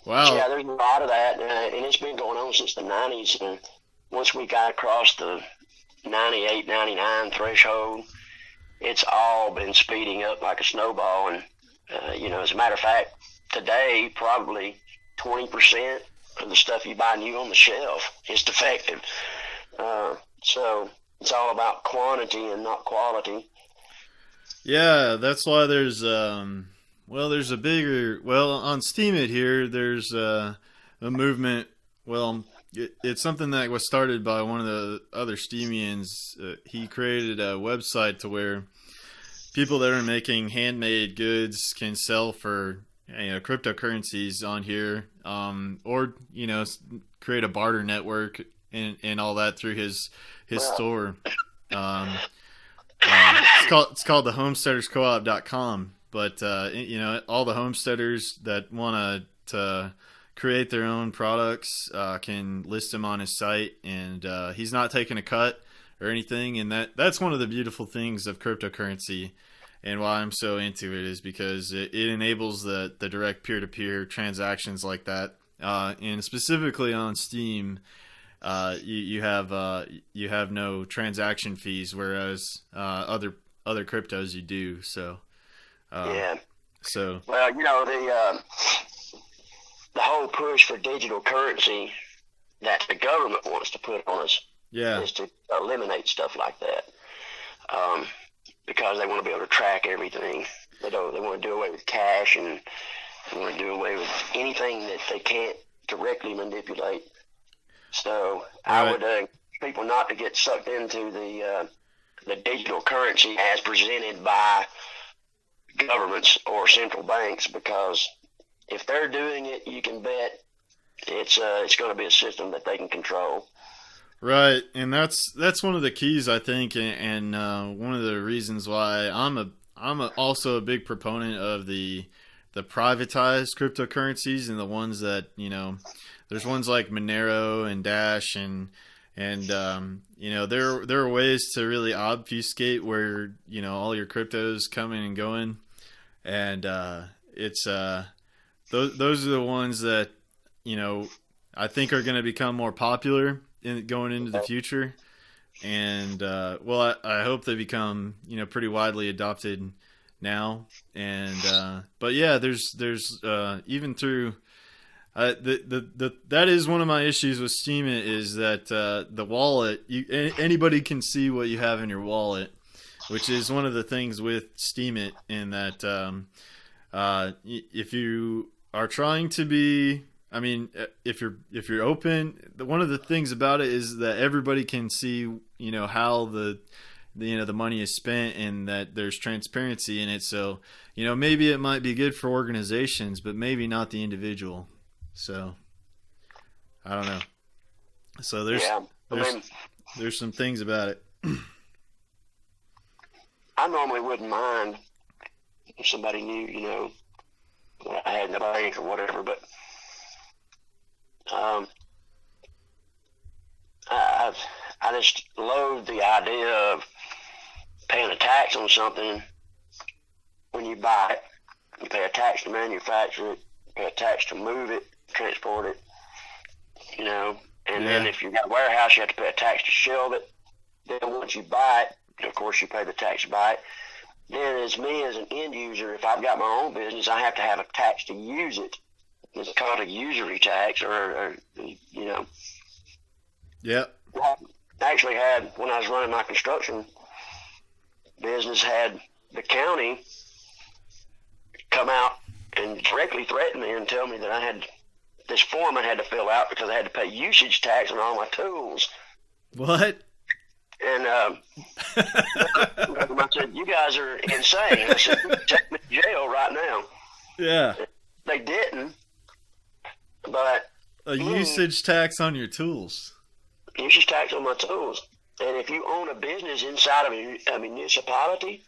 Wow. Yeah, there's a lot of that, and it's been going on since the 90s. And once we got across the 98, 99 threshold, it's all been speeding up like a snowball. And, as a matter of fact, today, probably 20% of the stuff you buy new on the shelf is defective. So it's all about quantity and not quality. Yeah, that's why there's on Steemit here, there's a movement. Well, it's something that was started by one of the other Steemians. He created a website to where people that are making handmade goods can sell for cryptocurrencies on here, or create a barter network and all that through his store. It's called the homesteaderscoop.com. But all the homesteaders that want to create their own products can list them on his site, and he's not taking a cut or anything. And that's one of the beautiful things of cryptocurrency, and why I'm so into it is because it enables the direct peer-to-peer transactions like that. And specifically on Steem, you have no transaction fees, whereas other cryptos you do. So. Yeah. So. Well, the whole push for digital currency that the government wants to put on us is to eliminate stuff like that, because they want to be able to track everything. They want to do away with cash, and they want to do away with anything that they can't directly manipulate. So I would urge people not to get sucked into the digital currency as presented by governments or central banks, because if they're doing it, you can bet it's going to be a system that they can control. Right, and that's one of the keys, I think, and one of the reasons why I'm also a big proponent of the privatized cryptocurrencies, and the ones that there's ones like Monero and Dash, and there are ways to really obfuscate where all your cryptos coming and going. And it's those are the ones that I think are going to become more popular going into the future. And I hope they become pretty widely adopted now. And but yeah, there's even through that is one of my issues with Steemit, is that the wallet, anybody can see what you have in your wallet, which is one of the things with Steemit, in that if you are trying to be, if you're open, one of the things about it is that everybody can see how the money is spent, and that there's transparency in it. So maybe it might be good for organizations, but maybe not the individual. So I don't know. So there's some things about it. I normally wouldn't mind if somebody knew, what I had in the bank or whatever, but I just loathe the idea of paying a tax on something when you buy it. You pay a tax to manufacture it, pay a tax to move it, transport it, and then if you've got a warehouse, you have to pay a tax to shelve it. Then once you buy it, of course, you pay the tax to buy it. Then as an end user, if I've got my own business, I have to have a tax to use it. It's called a usury tax, or Yeah. I actually had, when I was running my construction business, had the county come out and directly threaten me and tell me that I had this form I had to fill out because I had to pay usage tax on all my tools. What? And I said, "You guys are insane." I said, "You can take me to jail right now." Yeah. They didn't, but A usage tax on your tools. usage tax on my tools. And if you own a business inside of a municipality,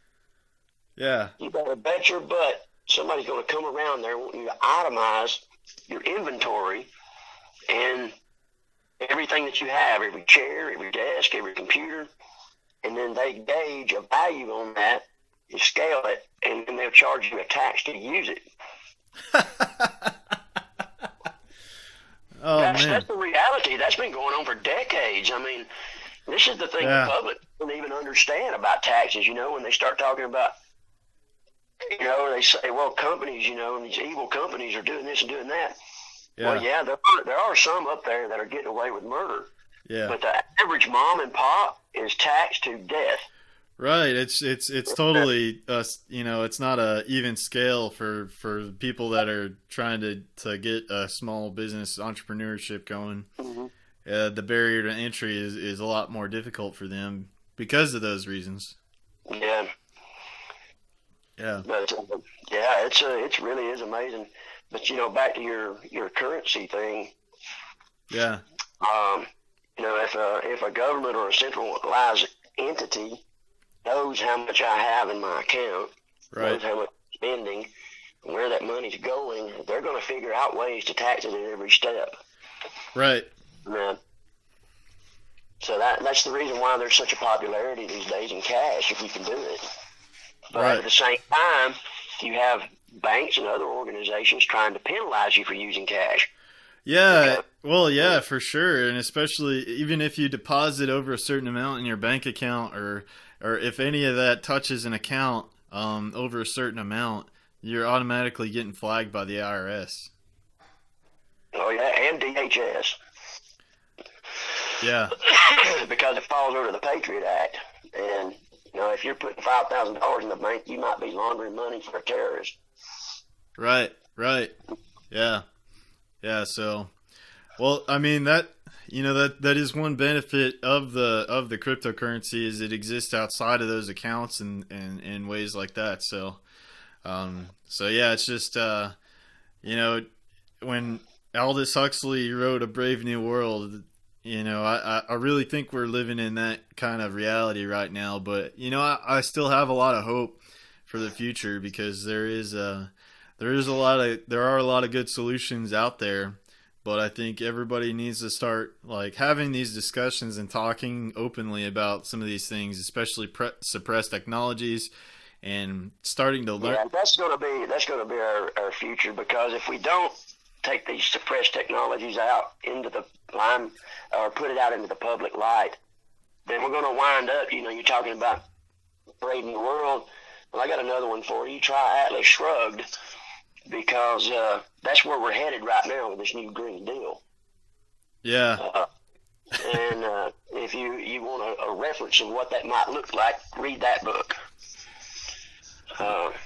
Yeah. you better bet your butt somebody's going to come around there wanting you to itemize your inventory and everything that you have, every chair, every desk, every computer, and then they gauge a value on that, you scale it, and then they'll charge you a tax to use it. Oh, man. That's the reality. That's been going on for decades. I mean, this is the thing Yeah. the public don't even understand about taxes, when they start talking about, they say, well, companies, and these evil companies are doing this and doing that. Yeah. Well, yeah, there are some up there that are getting away with murder. Yeah. But the average mom and pop is taxed to death. Right. It's totally it's not a even scale for people that are trying to get a small business entrepreneurship going. Mm-hmm. The barrier to entry is a lot more difficult for them because of those reasons. Yeah. Yeah. But it really is amazing. But back to your currency thing. Yeah. If a government or a centralized entity knows how much I have in my account, Right. knows how much I'm spending, and where that money's going, they're going to figure out ways to tax it at every step. Right. So that's the reason why there's such a popularity these days in cash, if you can do it. But Right. at the same time, you have banks and other organizations trying to penalize you for using cash. Yeah, well, yeah, for sure, and especially even if you deposit over a certain amount in your bank account, or if any of that touches an account over a certain amount, you're automatically getting flagged by the IRS. Oh yeah, and DHS. Yeah, Because it falls under the Patriot Act, and if you're putting $5,000 in the bank, you might be laundering money for a terrorist. right, yeah. So, well, I mean that is one benefit of the cryptocurrency is it exists outside of those accounts and in ways like that. So yeah, it's just when Aldous Huxley wrote A Brave New World, I really think we're living in that kind of reality right now. But I still have a lot of hope for the future because there are a lot of good solutions out there, but I think everybody needs to start having these discussions and talking openly about some of these things, especially suppressed technologies, and starting to learn. Yeah, that's going to be our future, because if we don't take these suppressed technologies out into the line or put it out into the public light, then we're going to wind up. You're talking about Brave New World. Well, I got another one for you. Try Atlas Shrugged. Because that's where we're headed right now with this new Green Deal. Yeah. And if you want a reference of what that might look like, read that book.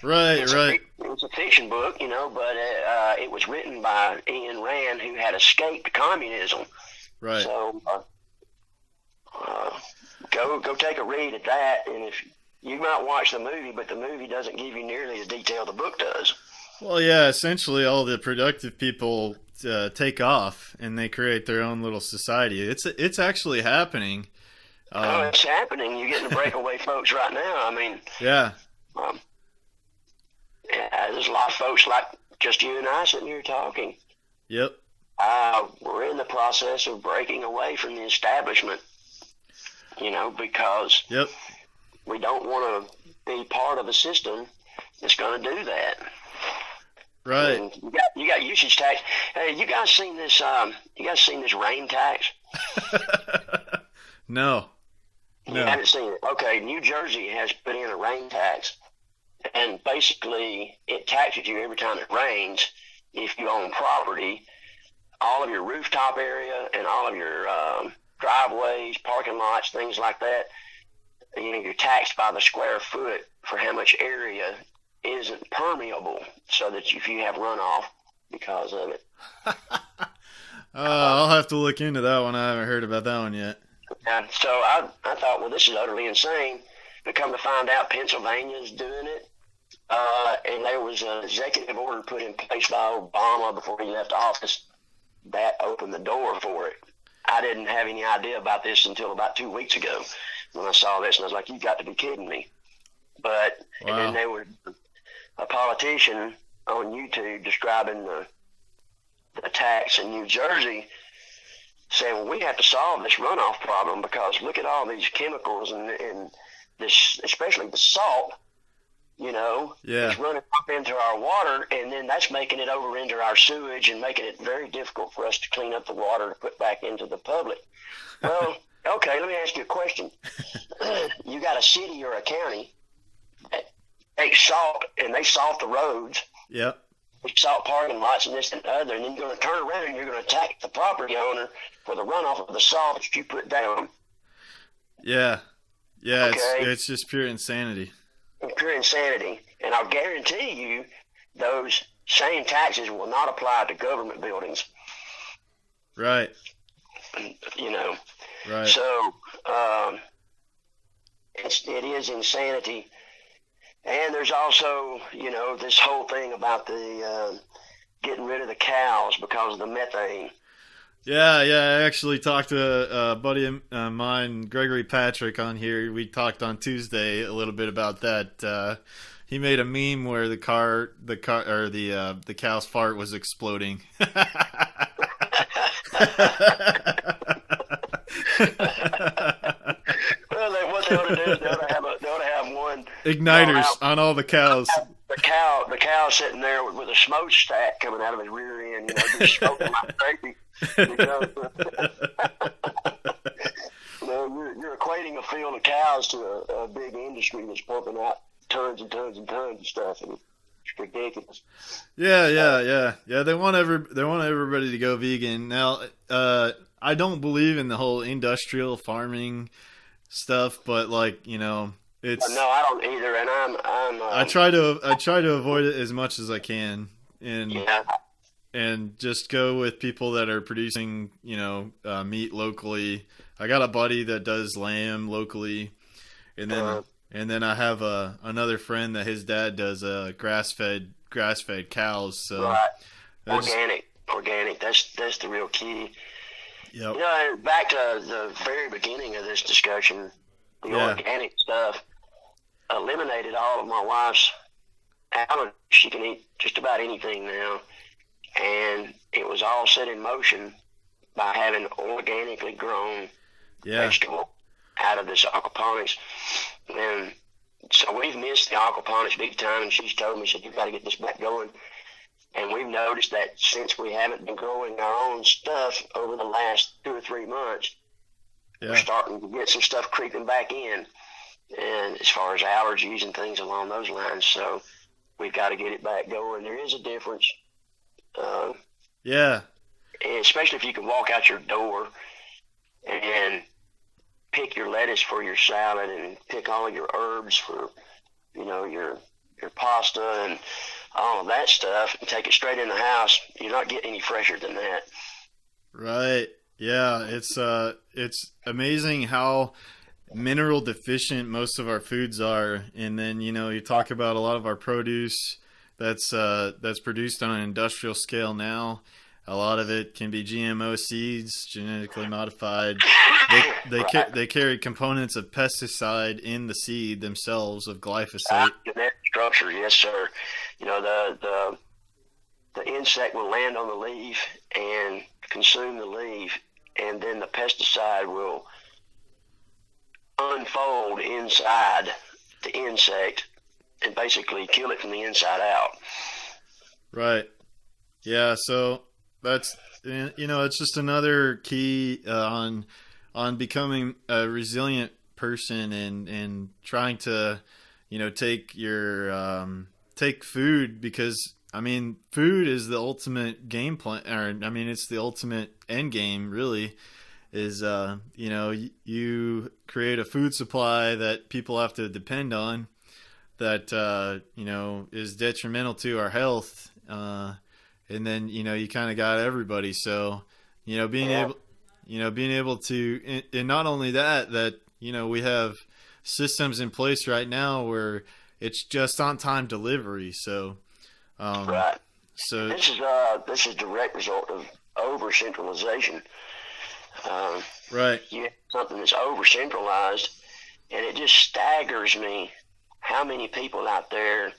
Right. It's a fiction book, but it was written by Ayn Rand, who had escaped communism. Right. So go take a read at that, and if you might watch the movie, but the movie doesn't give you nearly the detail the book does. Well, yeah, essentially all the productive people take off and they create their own little society. It's actually happening. It's happening. You're getting the breakaway folks right now. I mean, yeah. There's a lot of folks like just you and I sitting here talking. Yep. We're in the process of breaking away from the establishment, because Yep. we don't want to be part of a system that's going to do that. Right. And you got usage tax. Hey, you guys seen this? You guys seen this rain tax? No. You haven't seen it. Okay, New Jersey has put in a rain tax, and basically it taxes you every time it rains if you own property. All of your rooftop area and all of your driveways, parking lots, things like that. You're taxed by the square foot for how much area isn't permeable, so that if you have runoff because of it. I'll have to look into that one. I haven't heard about that one yet. And so I thought, well, this is utterly insane. But come to find out, Pennsylvania's doing it. And there was an executive order put in place by Obama before he left office that opened the door for it. I didn't have any idea about this until about 2 weeks ago when I saw this, and I was like, "You got to be kidding me!" But Wow. And then there was a politician on YouTube describing the attacks in New Jersey, saying, "Well, we have to solve this runoff problem because look at all these chemicals and this, especially the salt." Yeah. It's running up into our water, and then that's making it over into our sewage and making it very difficult for us to clean up the water to put back into the public. Well, okay, let me ask you a question. You got a city or a county that takes salt, and they salt the roads, Yep. they salt parking lots and this and the other, and then you're going to turn around and you're going to attack the property owner for the runoff of the salt that you put down. Yeah. Yeah. Okay. It's just pure insanity. Pure insanity. And I'll guarantee you those same taxes will not apply to government buildings. Right. Right. So it is insanity. And there's also, this whole thing about the getting rid of the cows because of the methane. Yeah, I actually talked to a buddy of mine, Gregory Patrick, on here. We talked on Tuesday a little bit about that. He made a meme where the cow's fart was exploding. Well, what they ought to do is they ought to have one Igniters on all the cows. The cow sitting there with a smokestack coming out of his rear end, just smoking like crazy. You're equating a field of cows to a big industry that's pumping out tons and tons and tons of stuff, and it's ridiculous. Yeah. They want everybody to go vegan. Now, I don't believe in the whole industrial farming stuff, but it's. No, I don't either, and I'm. I try to avoid it as much as I can, and just go with people that are producing, meat locally. I got a buddy that does lamb locally, and then I have another friend that his dad does grass fed cows. So right. Organic. That's the real key. Yep. Back to the very beginning of this discussion, the organic stuff eliminated all of my wife's allergies. She can eat just about anything now, and it was all set in motion by having organically grown vegetable out of this aquaponics. And so we've missed the aquaponics big time, and she's told me, you've got to get this back going. And we've noticed that since we haven't been growing our own stuff over the last 2 or 3 months, we're starting to get some stuff creeping back in, and as far as allergies and things along those lines. So we've got to get it back going. There is a difference. Especially if you can walk out your door and pick your lettuce for your salad and pick all of your herbs for, your pasta and all of that stuff and take it straight in the house. You're not getting any fresher than that. Right. Yeah. It's amazing how mineral deficient most of our foods are. And then, you talk about a lot of our produce that's produced on an industrial scale now. A lot of it can be GMO seeds, genetically modified. They carry components of pesticide in the seed themselves, of glyphosate. Genetic structure, yes, sir. The insect will land on the leaf and consume the leaf, and then the pesticide will unfold inside the insect and basically kill it from the inside out. Right. Yeah. So that's, it's just another key on becoming a resilient person and trying to, take food, because food is the ultimate game plan, it's the ultimate end game, really, is, you create a food supply that people have to depend on that, is detrimental to our health. And then, you kind of got everybody. So being able to, and not only that, we have systems in place right now where it's just on time delivery. So, Right. so This is direct result of over centralization. right, You have something that's over centralized, and it just staggers me how many people out there,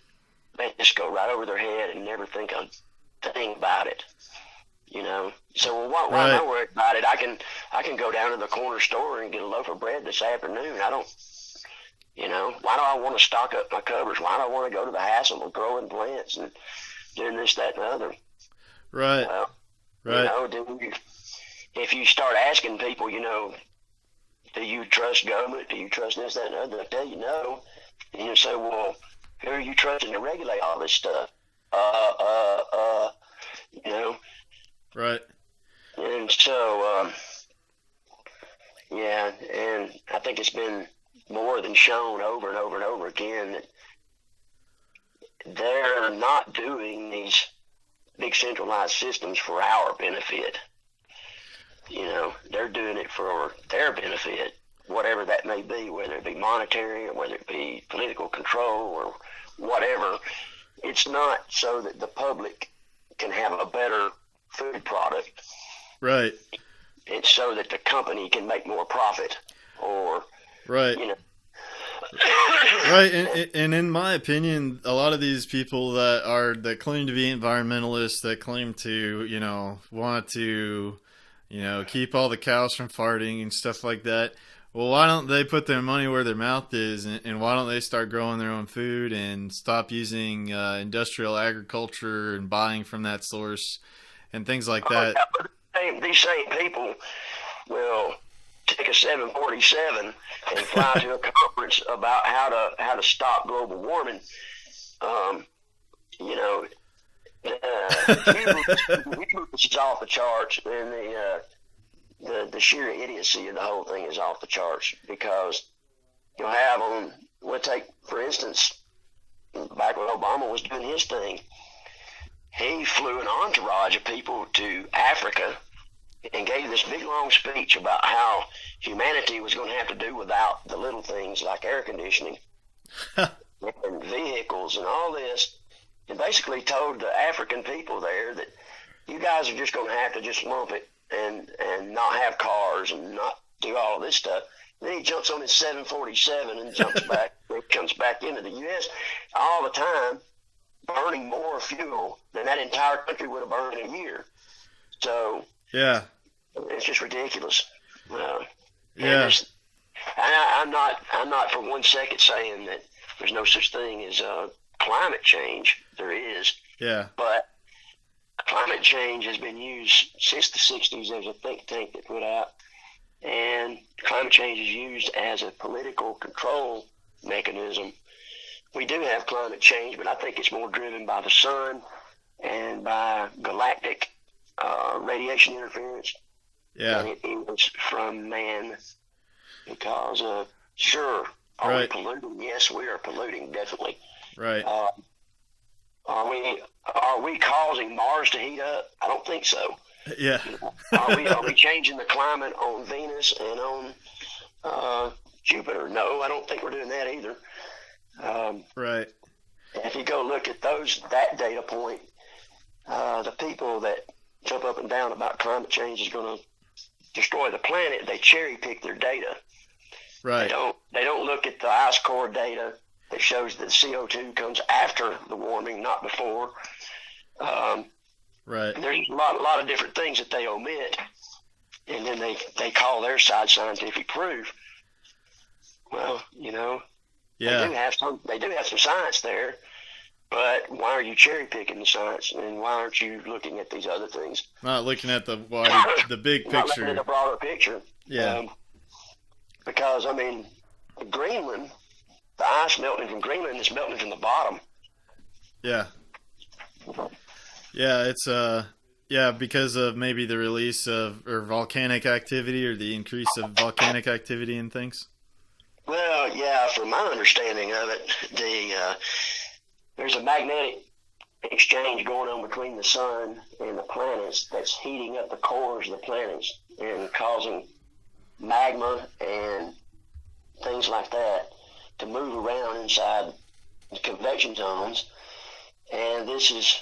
they just go right over their head and never think a thing about it. So why am I worried about it? I can go down to the corner store and get a loaf of bread this afternoon. I don't, why do I want to stock up my cupboards? Why do I want to go to the hassle of growing plants and doing this, that, and the other? right, Well, right. if you start asking people, do you trust government? Do you trust this, that, and the other? They'll tell you no. And you say, well, who are you trusting to regulate all this stuff? Right. And so, and I think it's been more than shown over and over and over again that they're not doing these big centralized systems for our benefit. They're doing it for their benefit, whatever that may be, whether it be monetary or whether it be political control or whatever. It's not so that the public can have a better food product. Right. It's so that the company can make more profit, or Right. Right, and in my opinion, a lot of these people that claim to be environmentalists, that claim to want to keep all the cows from farting and stuff like that. Well, why don't they put their money where their mouth is, and why don't they start growing their own food and stop using industrial agriculture and buying from that source and things like that? These same people will take a 747 and fly to a conference about how to stop global warming. Hubris is off the charts, and the sheer idiocy of the whole thing is off the charts, because you'll have on. We'll take, for instance, back when Obama was doing his thing, he flew an entourage of people to Africa and gave this big long speech about how humanity was going to have to do without the little things like air conditioning and vehicles and all this, and basically told the African people there that you guys are just going to have to just lump it and not have cars and not do all this stuff. Then he jumps on his 747 and comes back into the U.S. all the time, burning more fuel than that entire country would have burned in a year. So Yeah. it's just ridiculous. Yeah. I'm not for one second saying that there's no such thing as climate change. There is. Yeah. But climate change has been used since the 60s. There's a think tank that put out, and climate change is used as a political control mechanism. We do have climate change, but I think it's more driven by the sun and by galactic radiation interference than it is from man. Because, sure, are we polluting? Yes, we are polluting, definitely. Right. Are we causing Mars to heat up? I don't think so. Yeah. Are we changing the climate on Venus and on Jupiter? No, I don't think we're doing that either. Right. If you go look at that data point, the people that jump up and down about climate change is going to destroy the planet, they cherry pick their data. Right. They don't look at the ice core data that shows that CO2 comes after the warming, not before. Right. There's a lot of different things that they omit, and then they call their side scientific proof. Well, Yeah. they do have some science there, but why are you cherry picking the science, and why aren't you looking at these other things? Not looking at the big Not looking at picture. the broader picture. Yeah. Because Greenland, the ice melting from Greenland is melting from the bottom. Yeah. Yeah, it's because of maybe the release of or volcanic activity or the increase of volcanic activity and things. Well, yeah, from my understanding of it, there's a magnetic exchange going on between the sun and the planets that's heating up the cores of the planets and causing magma and things like that to move around inside the convection zones, and this is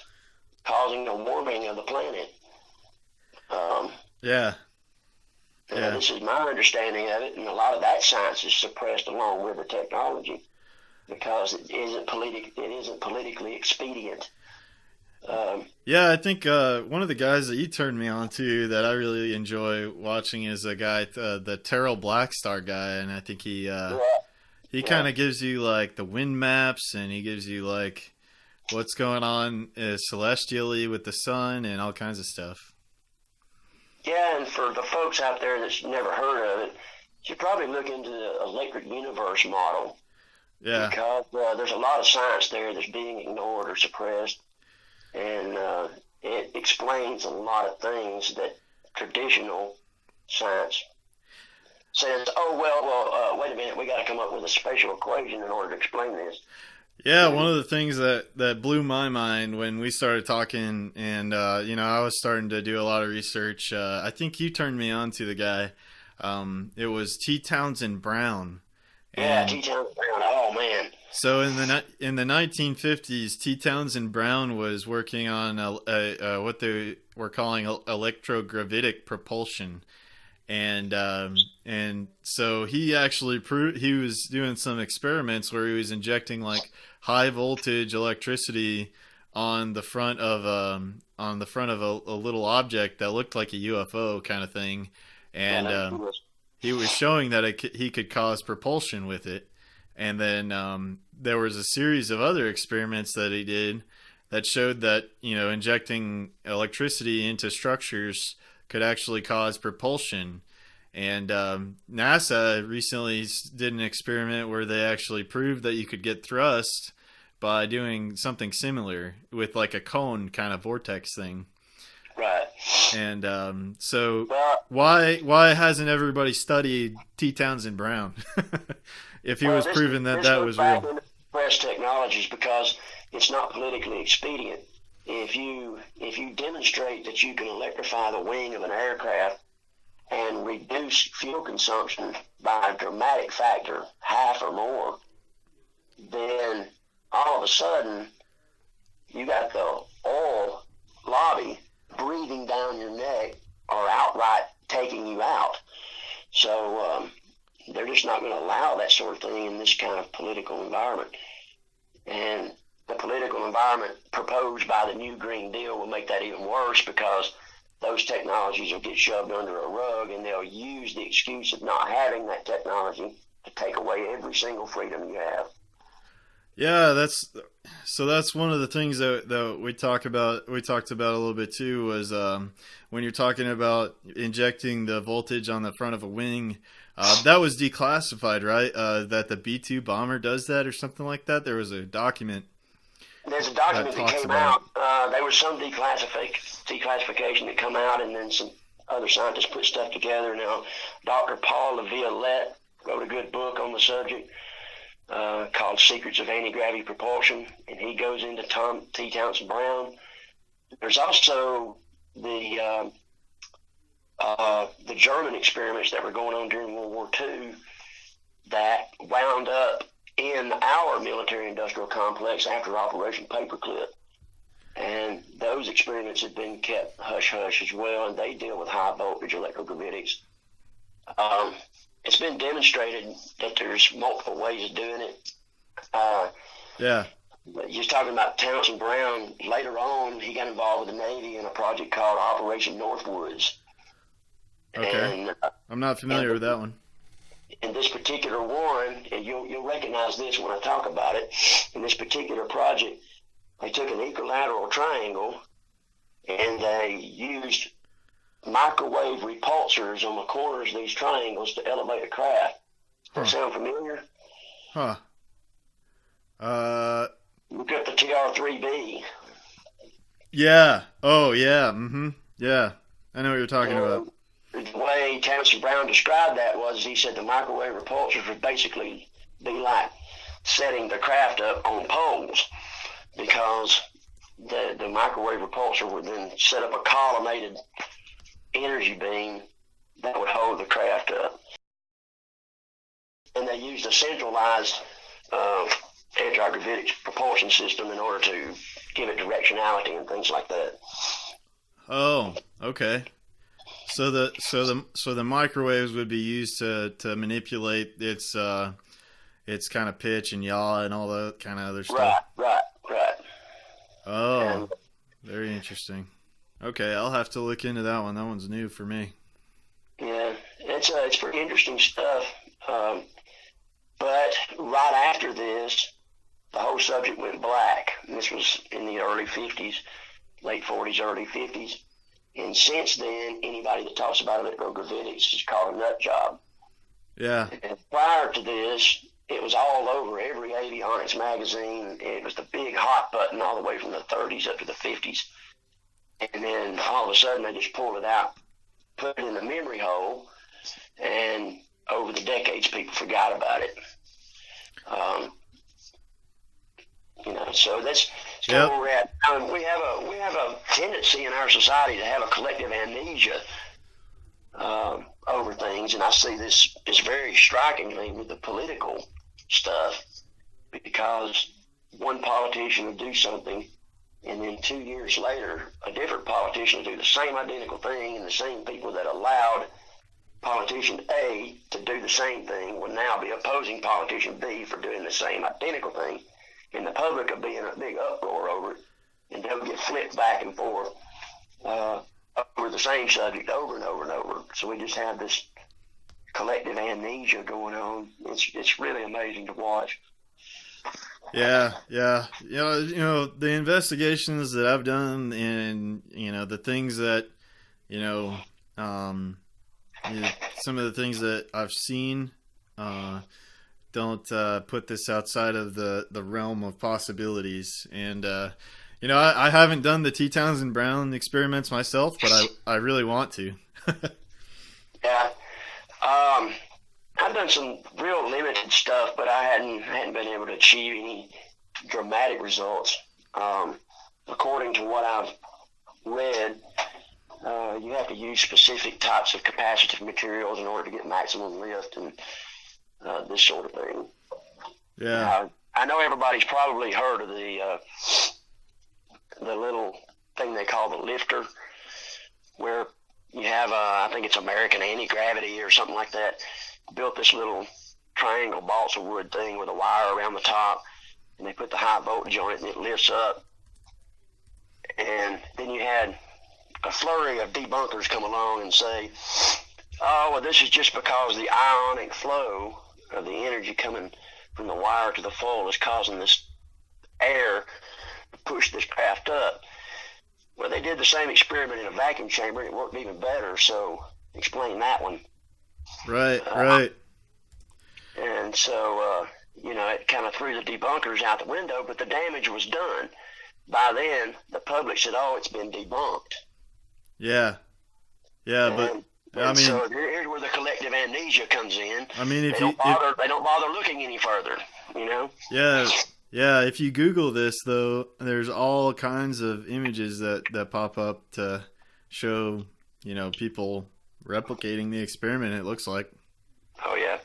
causing a warming of the planet. Yeah. This is my understanding of it, and a lot of that science is suppressed along with the technology because it isn't politically expedient. Yeah, I think one of the guys that you turned me on to that I really enjoy watching is a guy, the Terrell Blackstar guy, and I think he kind of gives you like the wind maps, and he gives you like what's going on celestially with the sun and all kinds of stuff. Yeah, and for the folks out there that's never heard of it, you should probably look into the electric universe model. Yeah. Because there's a lot of science there that's being ignored or suppressed, and it explains a lot of things that traditional science says, wait a minute, we got to come up with a special equation in order to explain this. Yeah, one of the things that blew my mind when we started talking, and I was starting to do a lot of research. I think you turned me on to the guy. It was Townsend Brown. Yeah, Townsend Brown. Oh man. So in the 1950s, Townsend Brown was working on what they were calling electrogravitic propulsion. And so he actually he was doing some experiments where he was injecting like high voltage electricity on the front of a little object that looked like a UFO kind of thing, and he was showing that he could cause propulsion with it. And then there was a series of other experiments that he did that showed that injecting electricity into structures could actually cause propulsion. And NASA recently did an experiment where they actually proved that you could get thrust by doing something similar with like a cone kind of vortex thing. Right. And so why hasn't everybody studied Townsend Brown if he was proving that was real? Press technologies, because it's not politically expedient. If you demonstrate that you can electrify the wing of an aircraft and reduce fuel consumption by a dramatic factor, half or more, then all of a sudden you got the oil lobby breathing down your neck or outright taking you out. So they're just not going to allow that sort of thing in this kind of political environment. And the political environment proposed by the New Green Deal will make that even worse, because those technologies will get shoved under a rug, and they'll use the excuse of not having that technology to take away every single freedom you have. Yeah, that's one of the things that we talked about a little bit too, was when you're talking about injecting the voltage on the front of a wing. That was declassified, right? That the B-2 bomber does that or something like that. There was a document. There's a document that came out. There was some declassification that come out, and then some other scientists put stuff together. Now, Dr. Paul Laviolette wrote a good book on the subject called Secrets of Anti-Gravity Propulsion, and he goes into Townsend Brown. There's also the German experiments that were going on during World War II that wound up in our military-industrial complex after Operation Paperclip. And those experiments have been kept hush-hush as well, and they deal with high-voltage electrogravitics. It's been demonstrated that there's multiple ways of doing it. Yeah. Just talking about Townsend Brown, later on, he got involved with the Navy in a project called Operation Northwoods. Okay. And, I'm not familiar with that one. In this particular one, and you'll recognize this when I talk about it, in this particular project, they took an equilateral triangle and they used microwave repulsors on the corners of these triangles to elevate a craft. Does that sound familiar? Huh. Look up the TR-3B. Yeah. Oh, yeah. Mm-hmm. Yeah. I know what you're talking about. The way Townsend Brown described that was, he said the microwave repulsors would basically be like setting the craft up on poles, because the microwave repulsor would then set up a collimated energy beam that would hold the craft up. And they used a centralized anti-gravitic propulsion system in order to give it directionality and things like that. Oh, okay. So the microwaves would be used to manipulate its kind of pitch and yaw and all that kind of other stuff. Right. Oh, And very interesting. Okay, I'll have to look into that one. That one's new for me. yeah, it's pretty interesting stuff. But right after this, the whole subject went black. This was in the early 50s, late 40s, early 50s. And since then, anybody that talks about electrogravitics is called a nut job. Yeah. And prior to this, it was all over every avionics magazine. It was the big hot button all the way from the 30s up to the 50s. And then all of a sudden, they just pulled it out, put it in the memory hole, and over the decades, people forgot about it. So that's kind of where we're at. We have a tendency in our society to have a collective amnesia over things, and I see this is very strikingly with the political stuff, because one politician will do something, and then 2 years later, a different politician will do the same identical thing, and the same people that allowed politician A to do the same thing will now be opposing politician B for doing the same identical thing, and the public will be in a big uproar over it, and they'll get flipped back and forth over the same subject over and over and over. So we just have this collective amnesia going on. It's really amazing to watch. Yeah. You know, the investigations that I've done, and the things that some of the things that I've seen don't put this outside of the realm of possibilities. And I haven't done the Townsend Brown experiments myself, but I really want to. Yeah. I've done some real limited stuff, but I hadn't been able to achieve any dramatic results. According to what I've read, you have to use specific types of capacitive materials in order to get maximum lift and this sort of thing. Yeah. I know everybody's probably heard of the little thing they call the lifter, where you have I think it's American Anti-Gravity or something like that, built this little triangle balsa wood thing with a wire around the top, and they put the high voltage on it, and it lifts up. And then you had a flurry of debunkers come along and say, oh, well, this is just because the ionic flow of the energy coming from the wire to the foil is causing this air to push this craft up. Well, they did the same experiment in a vacuum chamber, and it worked even better, so explain that one. Right. And so, it kind of threw the debunkers out the window, but the damage was done. By then, the public said, oh, it's been debunked. Yeah, but I mean, so here's where the collective amnesia comes in. I mean, they don't bother looking any further, Yeah, if you Google this, though, there's all kinds of images that pop up to show, people replicating the experiment, it looks like. Oh, yeah.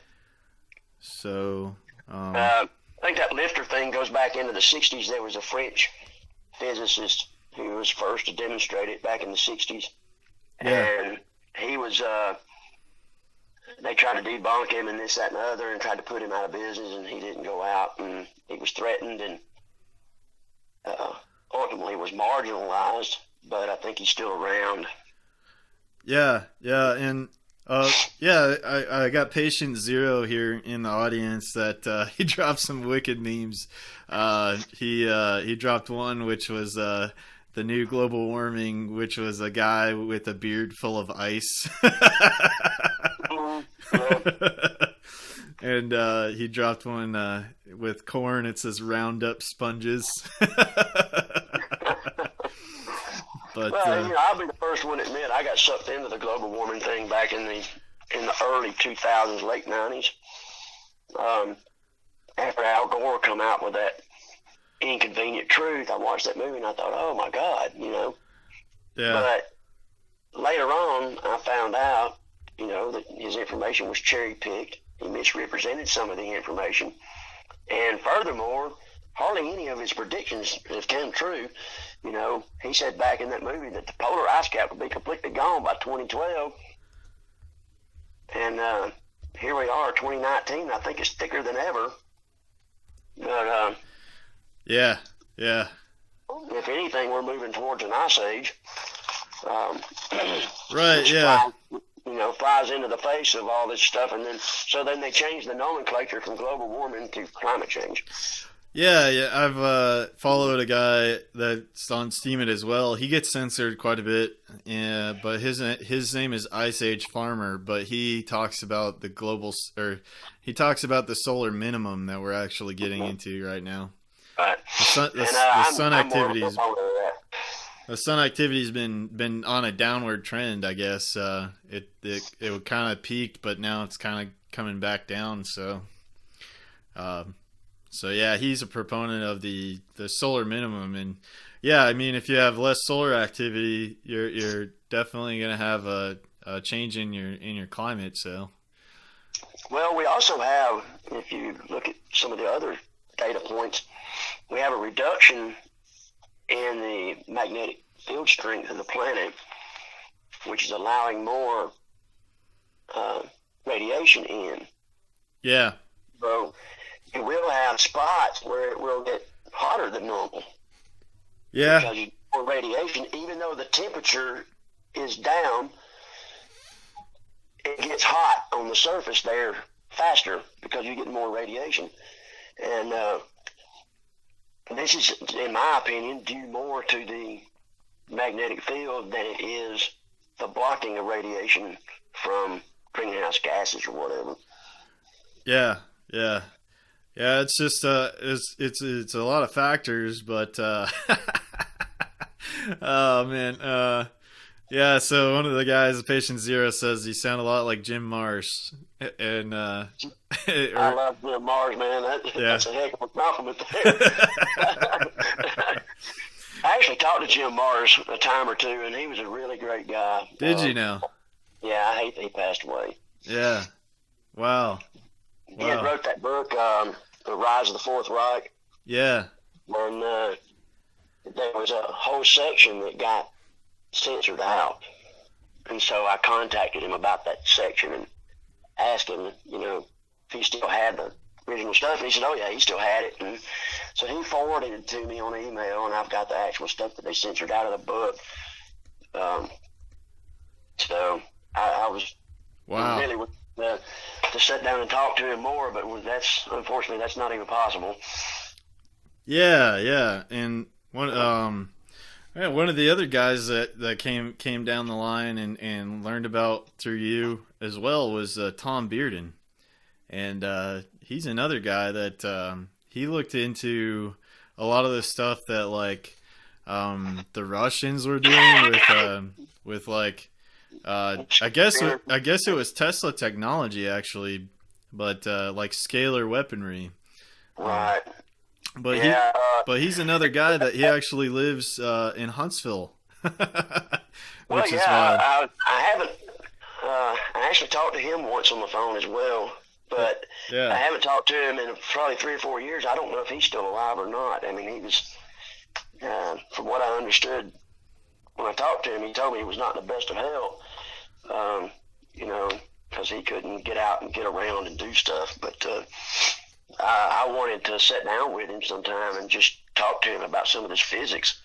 So, I think that lifter thing goes back into the 60s. There was a French physicist who was first to demonstrate it back in the 60s. Yeah. And he was, they tried to debunk him and this, that, and the other, and tried to put him out of business, and he didn't go out, and he was threatened, and ultimately was marginalized, but I think he's still around. Yeah, and I got patient Zero here in the audience that he dropped some wicked memes. He dropped one which was the new global warming, which was a guy with a beard full of ice. And he dropped one with corn. It says Roundup sponges. But I'll be the first one to admit I got sucked into the global warming thing back in the early 2000s, late 90s. After Al Gore come out with that inconvenient truth. I watched that movie and I thought, oh my God, Yeah. But later on, I found out, that his information was cherry picked. He misrepresented some of the information. And furthermore, hardly any of his predictions have come true. He said back in that movie that the polar ice cap would be completely gone by 2012. And here we are, 2019. I think it's thicker than ever. But Yeah. if anything, we're moving towards an ice age. Right. Which Yeah. flies into the face of all this stuff, and then they change the nomenclature from global warming to climate change. Yeah. I've followed a guy that's on Steemit as well. He gets censored quite a bit. Yeah, but his name is Ice Age Farmer. But he talks about he talks about the solar minimum that we're actually getting into right now. Right. The sun activity I'm more of a proponent of that. The sun activity's been on a downward trend, I guess. It kind of peaked, but now it's kind of coming back down. So yeah, he's a proponent of the solar minimum, and yeah, I mean, if you have less solar activity, you're definitely gonna have a change in your climate. So, Well, we also have, if you look at some of the other data points, we have a reduction in the magnetic field strength of the planet, which is allowing more radiation in. yeah, So you will have spots where it will get hotter than normal yeah, because you get more radiation. Even though the temperature is down, it gets hot on the surface there faster because you get more radiation. And this is, in my opinion, due more to the magnetic field than it is the blocking of radiation from greenhouse gases or whatever. yeah. It's just it's a lot of factors, but oh man, yeah. So one of the guys, Patient Zero, says he sounded a lot like Jim Marsh, and I love Jim Mars, man. That's a heck of a compliment there. I actually talked to Jim Mars a time or two, and he was a really great guy. Did you know? Yeah, I hate that he passed away. Yeah. Wow. He had wrote that book, The Rise of the Fourth Reich, Yeah. and there was a whole section that got censored out. And so I contacted him about that section and asked him, if he still had the original stuff. And he said, oh, yeah, he still had it. And so he forwarded it to me on email, and I've got the actual stuff that they censored out of the book. So I was Wow. really to sit down and talk to him more, but unfortunately that's not even possible. Yeah. And one of the other guys that came down the line and learned about through you as well was Tom Bearden, and he's another guy that he looked into a lot of the stuff that like the Russians were doing with like I guess it was Tesla technology actually, but like scalar weaponry. Right. But Yeah. he's another guy that he actually lives in Huntsville, which Well, is yeah, wild. I haven't. I actually talked to him once on the phone as well, but Yeah. I haven't talked to him in probably 3 or 4 years. I don't know if he's still alive or not. I mean, he was, from what I understood when I talked to him, he told me he was not in the best of health, because he couldn't get out and get around and do stuff. But I wanted to sit down with him sometime and just talk to him about some of this physics,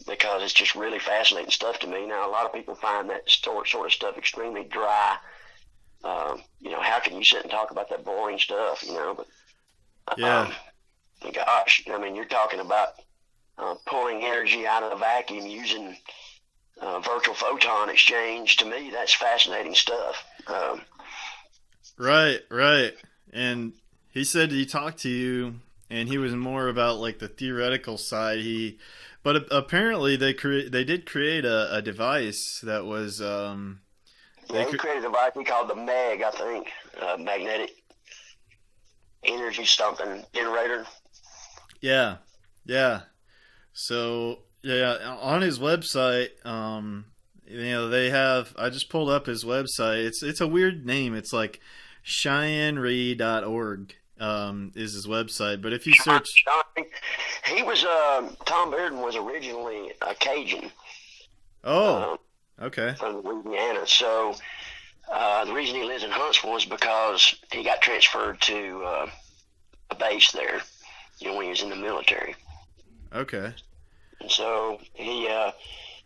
because it's just really fascinating stuff to me. Now, a lot of people find that sort of stuff extremely dry. How can you sit and talk about that boring stuff, But Yeah. gosh, I mean, you're talking about pulling energy out of the vacuum using virtual photon exchange. To me, that's fascinating stuff. Right. And he said he talked to you, and he was more about like the theoretical side. But apparently they did create a device that was He created a device he called the MEG, I think, magnetic energy something generator. Yeah. Yeah. So yeah, on his website, they have. I just pulled up his website. It's a weird name. It's like CheyenneRe.org is his website. But if you search, he was Tom Bearden was originally a Cajun. Oh, okay. From Louisiana. So the reason he lives in Huntsville is because he got transferred to a base there, when he was in the military. Okay. And so he,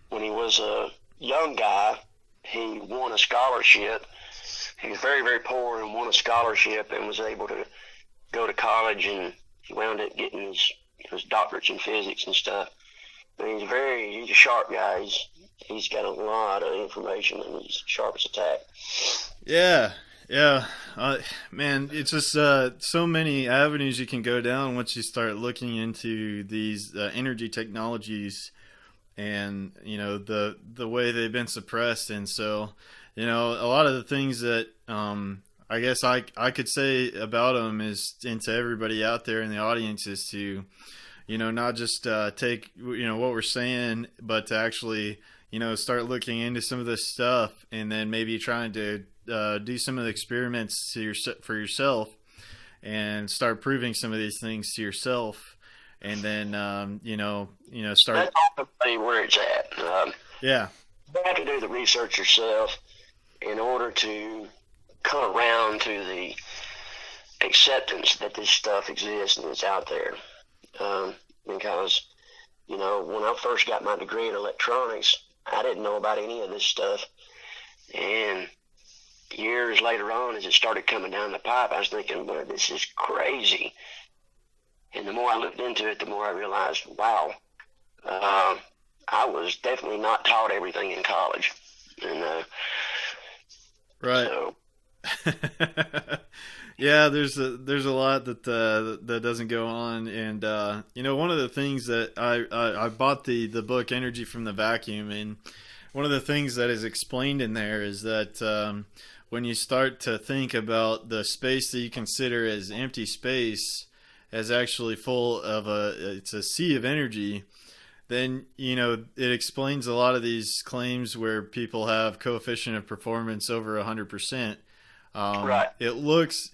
when he was a young guy, he won a scholarship. He was very, very poor and won a scholarship and was able to go to college, and he wound up getting his doctorates in physics and stuff. But he's a sharp guy. He's got a lot of information, and he's sharp as a tack. Yeah. Man, it's just so many avenues you can go down once you start looking into these energy technologies, and the way they've been suppressed. And so a lot of the things that I guess I could say about them is, and to everybody out there in the audience, is to not just take what we're saying, but to actually start looking into some of this stuff, and then maybe trying to do some of the experiments for yourself, and start proving some of these things to yourself, and then start. That's ultimately where it's at. Yeah, you have to do the research yourself in order to come around to the acceptance that this stuff exists and it's out there. Because when I first got my degree in electronics, I didn't know about any of this stuff, and years later on, as it started coming down the pipe, I was thinking, boy, this is crazy. And the more I looked into it, the more I realized, wow, I was definitely not taught everything in college. And right. So. Yeah, there's a lot that doesn't go on, and one of the things that I bought the book Energy from the Vacuum, and one of the things that is explained in there is that when you start to think about the space that you consider as empty space as actually full of it's a sea of energy, then it explains a lot of these claims where people have coefficient of performance over 100%. Right. It looks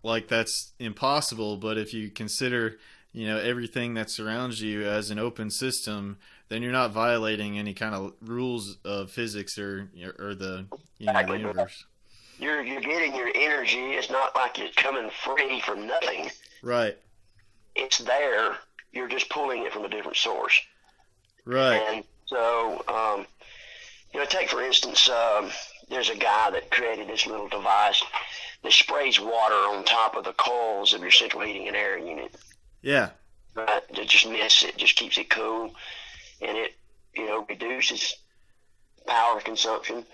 like that's impossible, but if you consider everything that surrounds you as an open system, then you're not violating any kind of rules of physics or the the universe. You're getting your energy. It's not like it's coming free from nothing. Right. It's there. You're just pulling it from a different source. Right. And so, take for instance, there's a guy that created this little device that sprays water on top of the coils of your central heating and air unit. Yeah. Right. It just misses it, just keeps it cool, and it, reduces power consumption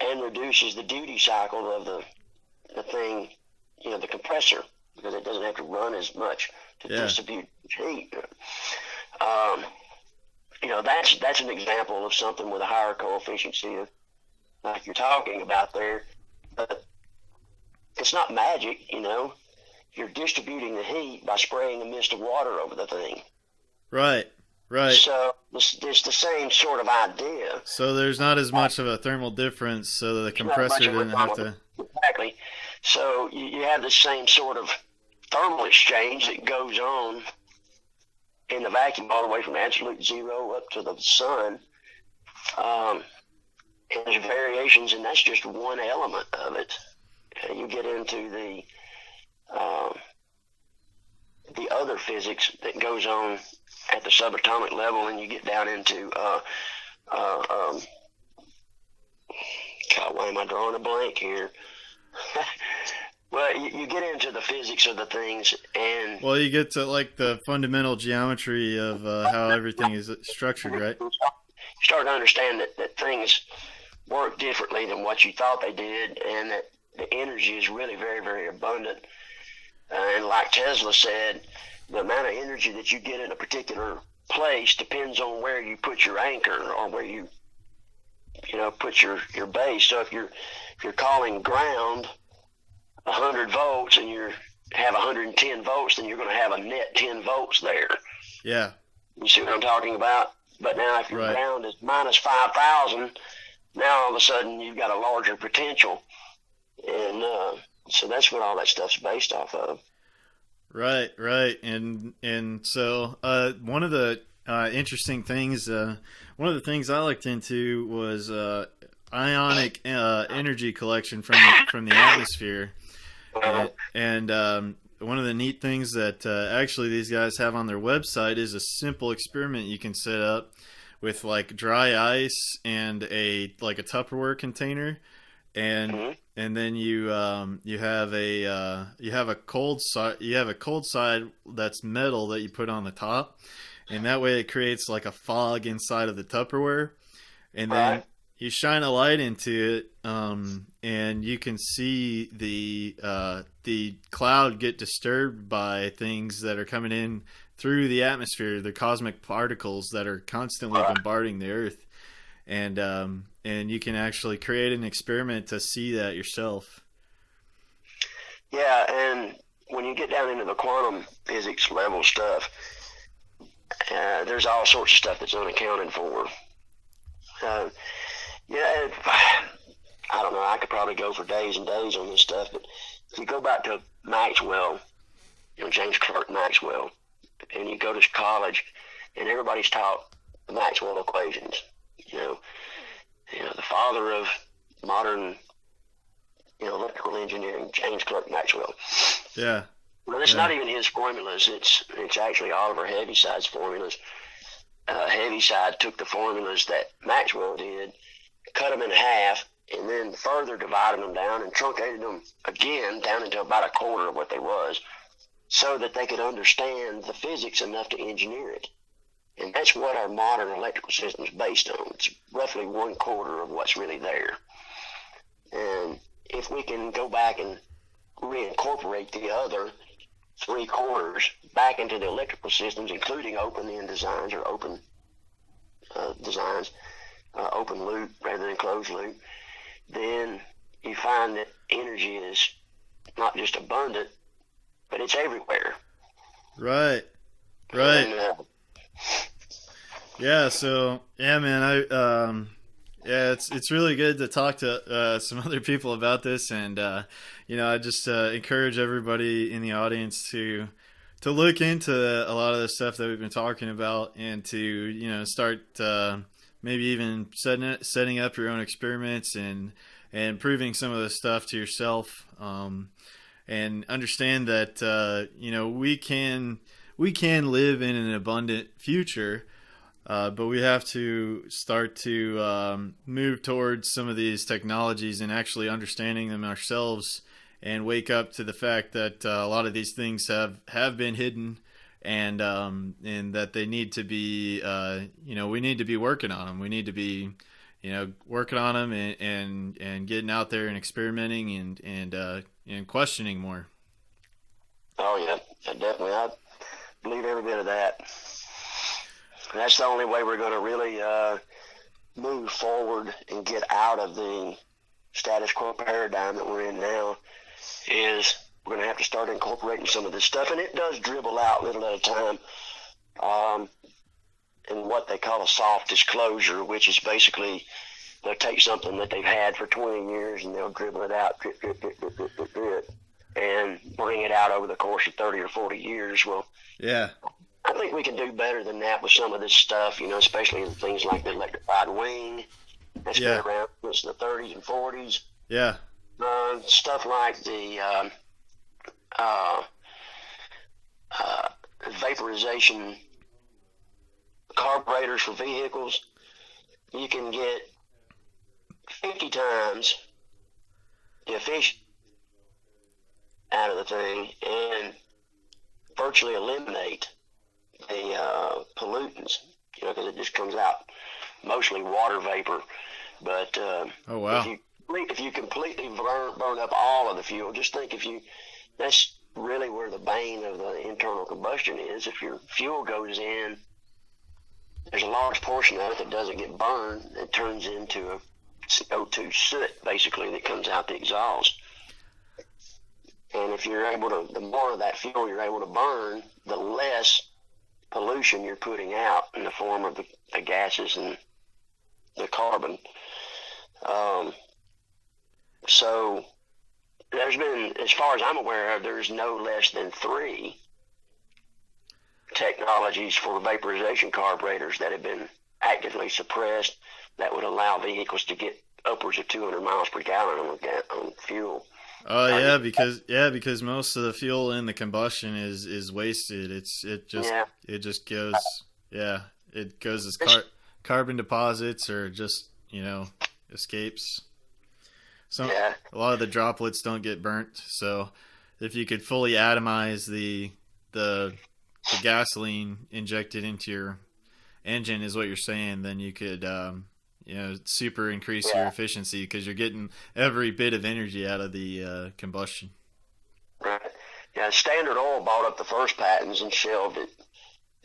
and reduces the duty cycle of the thing, the compressor, because it doesn't have to run as much to distribute heat. That's an example of something with a higher coefficient of, like you're talking about there, but it's not magic, You're distributing the heat by spraying a mist of water over the thing. Right. So it's the same sort of idea. So there's not as much of a thermal difference, so the compressor didn't have to. Exactly. So you have the same sort of thermal exchange that goes on in the vacuum all the way from absolute zero up to the sun. And there's variations, and that's just one element of it. You get into the other physics that goes on at the subatomic level, and you get down into God, why am I drawing a blank here? Well, you get into the physics of the things, and you get to like the fundamental geometry of how everything is structured, right? You start to understand that things work differently than what you thought they did, and that the energy is really very, very abundant. And like Tesla said, the amount of energy that you get in a particular place depends on where you put your anchor, or where you put your base. So if you're calling ground 100 volts and you have 110 volts, then you're going to have a net 10 volts there. Yeah. You see what I'm talking about? But now if your Right. ground is minus 5,000, now all of a sudden you've got a larger potential. And so that's what all that stuff's based off of. Right, right, and so one of the interesting things, one of the things I looked into was ionic energy collection from the atmosphere, and one of the neat things that actually these guys have on their website is a simple experiment you can set up with like dry ice and a Tupperware container, and then you have a cold side that's metal that you put on the top, and that way it creates like a fog inside of the Tupperware, and then you shine a light into it, and you can see the cloud get disturbed by things that are coming in through the atmosphere, the cosmic particles that are constantly bombarding the Earth, and you can actually create an experiment to see that yourself. Yeah, and when you get down into the quantum physics level stuff, there's all sorts of stuff that's unaccounted for. Yeah, I don't know. I could probably go for days and days on this stuff, but if you go back to Maxwell, James Clerk Maxwell, and you go to college, and everybody's taught the Maxwell equations. The father of modern, electrical engineering, James Clerk Maxwell. Yeah. Well, it's not even his formulas. It's actually Oliver Heaviside's formulas. Heaviside took the formulas that Maxwell did, cut them in half, and then further divided them down and truncated them again down into about a quarter of what they was, so that they could understand the physics enough to engineer it. And that's what our modern electrical system is based on. It's roughly 1/4 of what's really there. And if we can go back and reincorporate the other 3/4 back into the electrical systems, including open-end designs or open designs, open loop rather than closed loop, then you find that energy is not just abundant, but it's everywhere. Right. And, Yeah. So yeah, man. It's really good to talk to some other people about this, and I just encourage everybody in the audience to look into a lot of the stuff that we've been talking about, and to start maybe even setting up your own experiments and proving some of the stuff to yourself, and understand that we can live in an abundant future. But we have to start to move towards some of these technologies and actually understanding them ourselves, and wake up to the fact that a lot of these things have been hidden, and that they need to be, we need to be working on them. We need to be, working on them and getting out there and experimenting and questioning more. Oh yeah, definitely. I believe every bit of that. That's the only way we're going to really move forward and get out of the status quo paradigm that we're in now, is we're going to have to start incorporating some of this stuff, and it does dribble out little at a time, in what they call a soft disclosure, which is basically they'll take something that they've had for 20 years and they'll dribble it out, drip, and bring it out over the course of 30 or 40 years. Well, yeah. I think we can do better than that with some of this stuff, especially in things like the electrified wing. That's been around since the 30s and 40s. Yeah. Stuff like the vaporization carburetors for vehicles. You can get 50 times the efficiency out of the thing and virtually eliminate the pollutants, because it just comes out mostly water vapor. But oh wow! If you completely burn up all of the fuel, just think that's really where the bane of the internal combustion is. If your fuel goes in, there's a large portion of it that doesn't get burned. It turns into a CO2 soot, basically, that comes out the exhaust. And if you're able to, the more of that fuel you're able to burn, the less pollution you're putting out in the form of the gases and the carbon. So there's been, as far as I'm aware of, there's no less than 3 technologies for vaporization carburetors that have been actively suppressed that would allow vehicles to get upwards of 200 miles per gallon on fuel. Oh because most of the fuel in the combustion is wasted. It just goes as carbon deposits or just escapes. A lot of the droplets don't get burnt. So if you could fully atomize the gasoline injected into your engine, is what you're saying, then you could super increase your efficiency because you're getting every bit of energy out of the combustion. Right. Yeah, Standard Oil bought up the first patents and shelved it,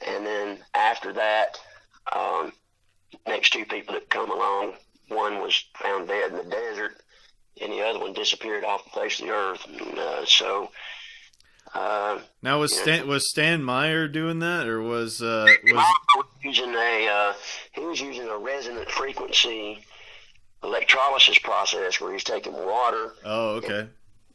and then after that, next 2 people that come along, one was found dead in the desert, and the other one disappeared off the face of the earth. Now was Stan Myer doing that, or was using he was using a resonant frequency electrolysis process where he's taking water. Oh, okay.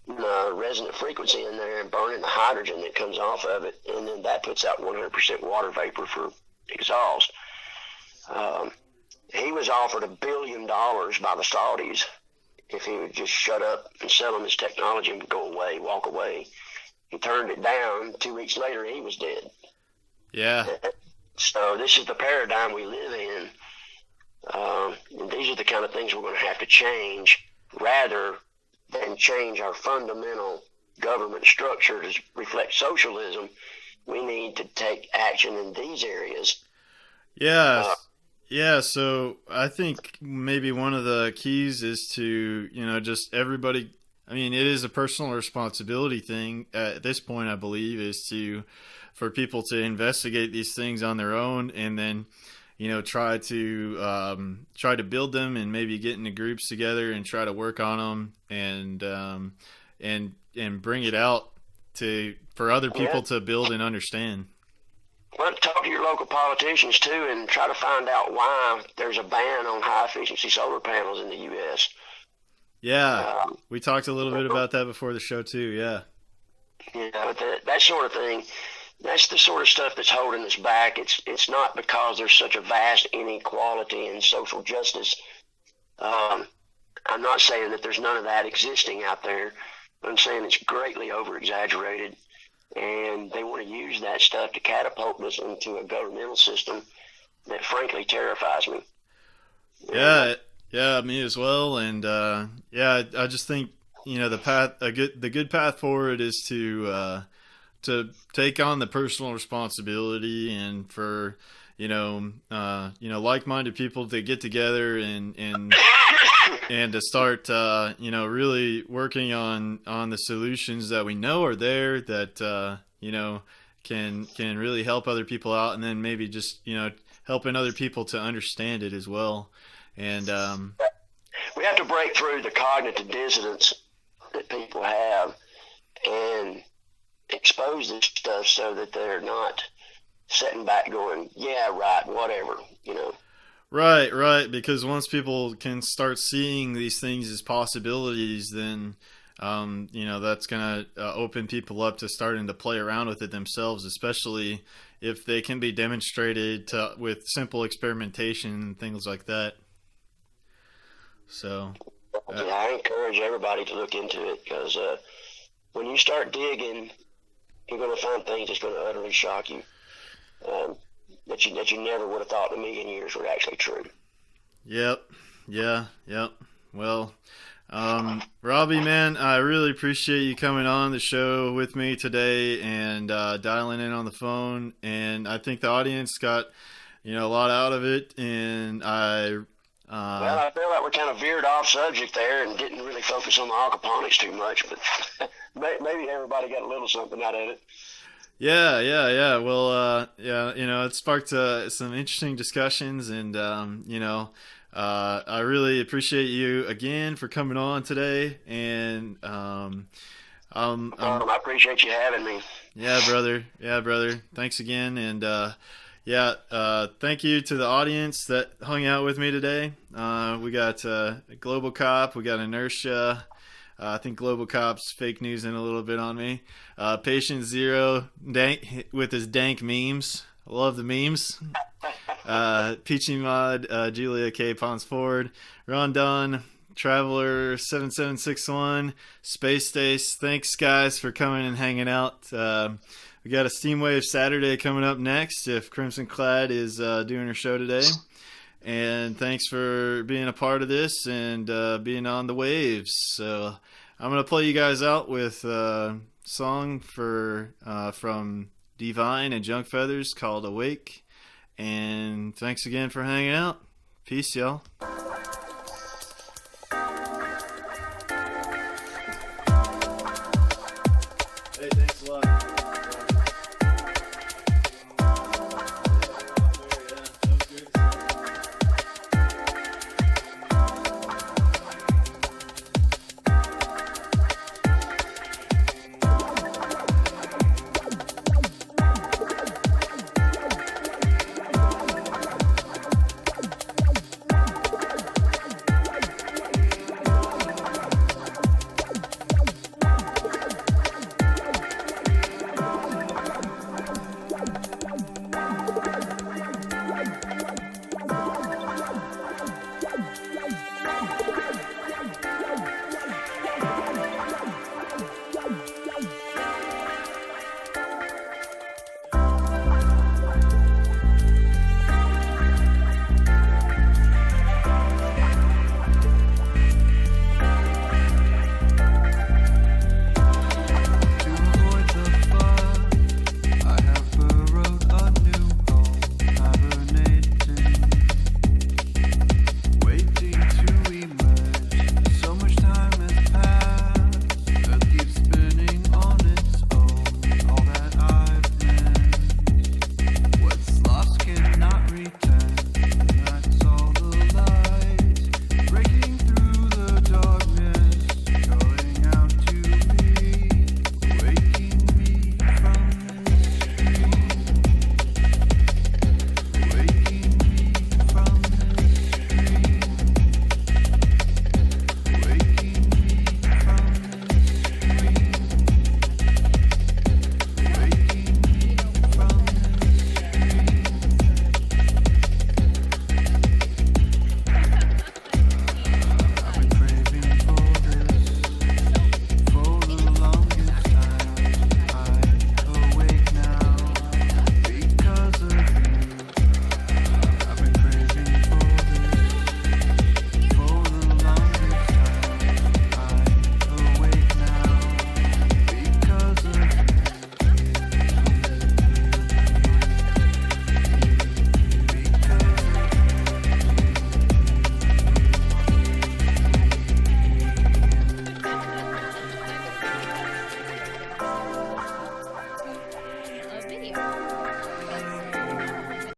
Resonant frequency in there and burning the hydrogen that comes off of it, and then that puts out 100% water vapor for exhaust. He was offered $1 billion by the Saudis if he would just shut up and sell them his technology and walk away. He turned it down. 2 weeks later, he was dead. Yeah. So this is the paradigm we live in. And these are the kind of things we're going to have to change rather than change our fundamental government structure to reflect socialism. We need to take action in these areas. Yeah. So I think maybe one of the keys is to, just everybody. I mean, it is a personal responsibility thing at this point, I believe, is for people to investigate these things on their own and then, try to build them and maybe get into groups together and try to work on them and bring it out for other people to build and understand. Well, talk to your local politicians too and try to find out why there's a ban on high efficiency solar panels in the U.S. Yeah, we talked a little bit about that before the show too. Yeah. Yeah, but that sort of thing, that's the sort of stuff that's holding us back. It's not because there's such a vast inequality in social justice. I'm not saying that there's none of that existing out there. I'm saying it's greatly over-exaggerated, and they want to use that stuff to catapult us into a governmental system that frankly terrifies me. Yeah, me as well. And I just think the good path forward is to take on the personal responsibility and for like-minded people to get together and to start really working on the solutions that we know are there that can really help other people out, and then maybe just helping other people to understand it as well. And we have to break through the cognitive dissonance that people have and expose this stuff so that they're not sitting back going, yeah, right, whatever, Right, because once people can start seeing these things as possibilities, then that's going to open people up to starting to play around with it themselves, especially if they can be demonstrated with simple experimentation and things like that. So I encourage everybody to look into it, because when you start digging, you're going to find things that's going to utterly shock you, that you never would have thought in a million years were actually true. Yep. Well, Robbie, man, I really appreciate you coming on the show with me today and dialing in on the phone. And I think the audience got a lot out of it, and well, I feel like we kind of veered off subject there and didn't really focus on the aquaponics too much, but maybe everybody got a little something out of it. Yeah. Well, it sparked some interesting discussions, and I really appreciate you again for coming on today, and I appreciate you having me. Yeah, brother. Yeah, brother. Thanks again. And thank you to the audience that hung out with me today. We got Global Cop. We got Inertia. I think Global Cop's fake news in a little bit on me. Patient Zero with his dank memes. I love the memes. Peachy Mod, Julia K. Pons Ford, Ron Dunn, Traveler 7761, Space Stace. Thanks, guys, for coming and hanging out. We got a Steamwave Saturday coming up next if Crimson Clad is doing her show today. And thanks for being a part of this and being on the waves. So I'm going to play you guys out with a song from Divine and Junk Feathers called Awake. And thanks again for hanging out. Peace, y'all.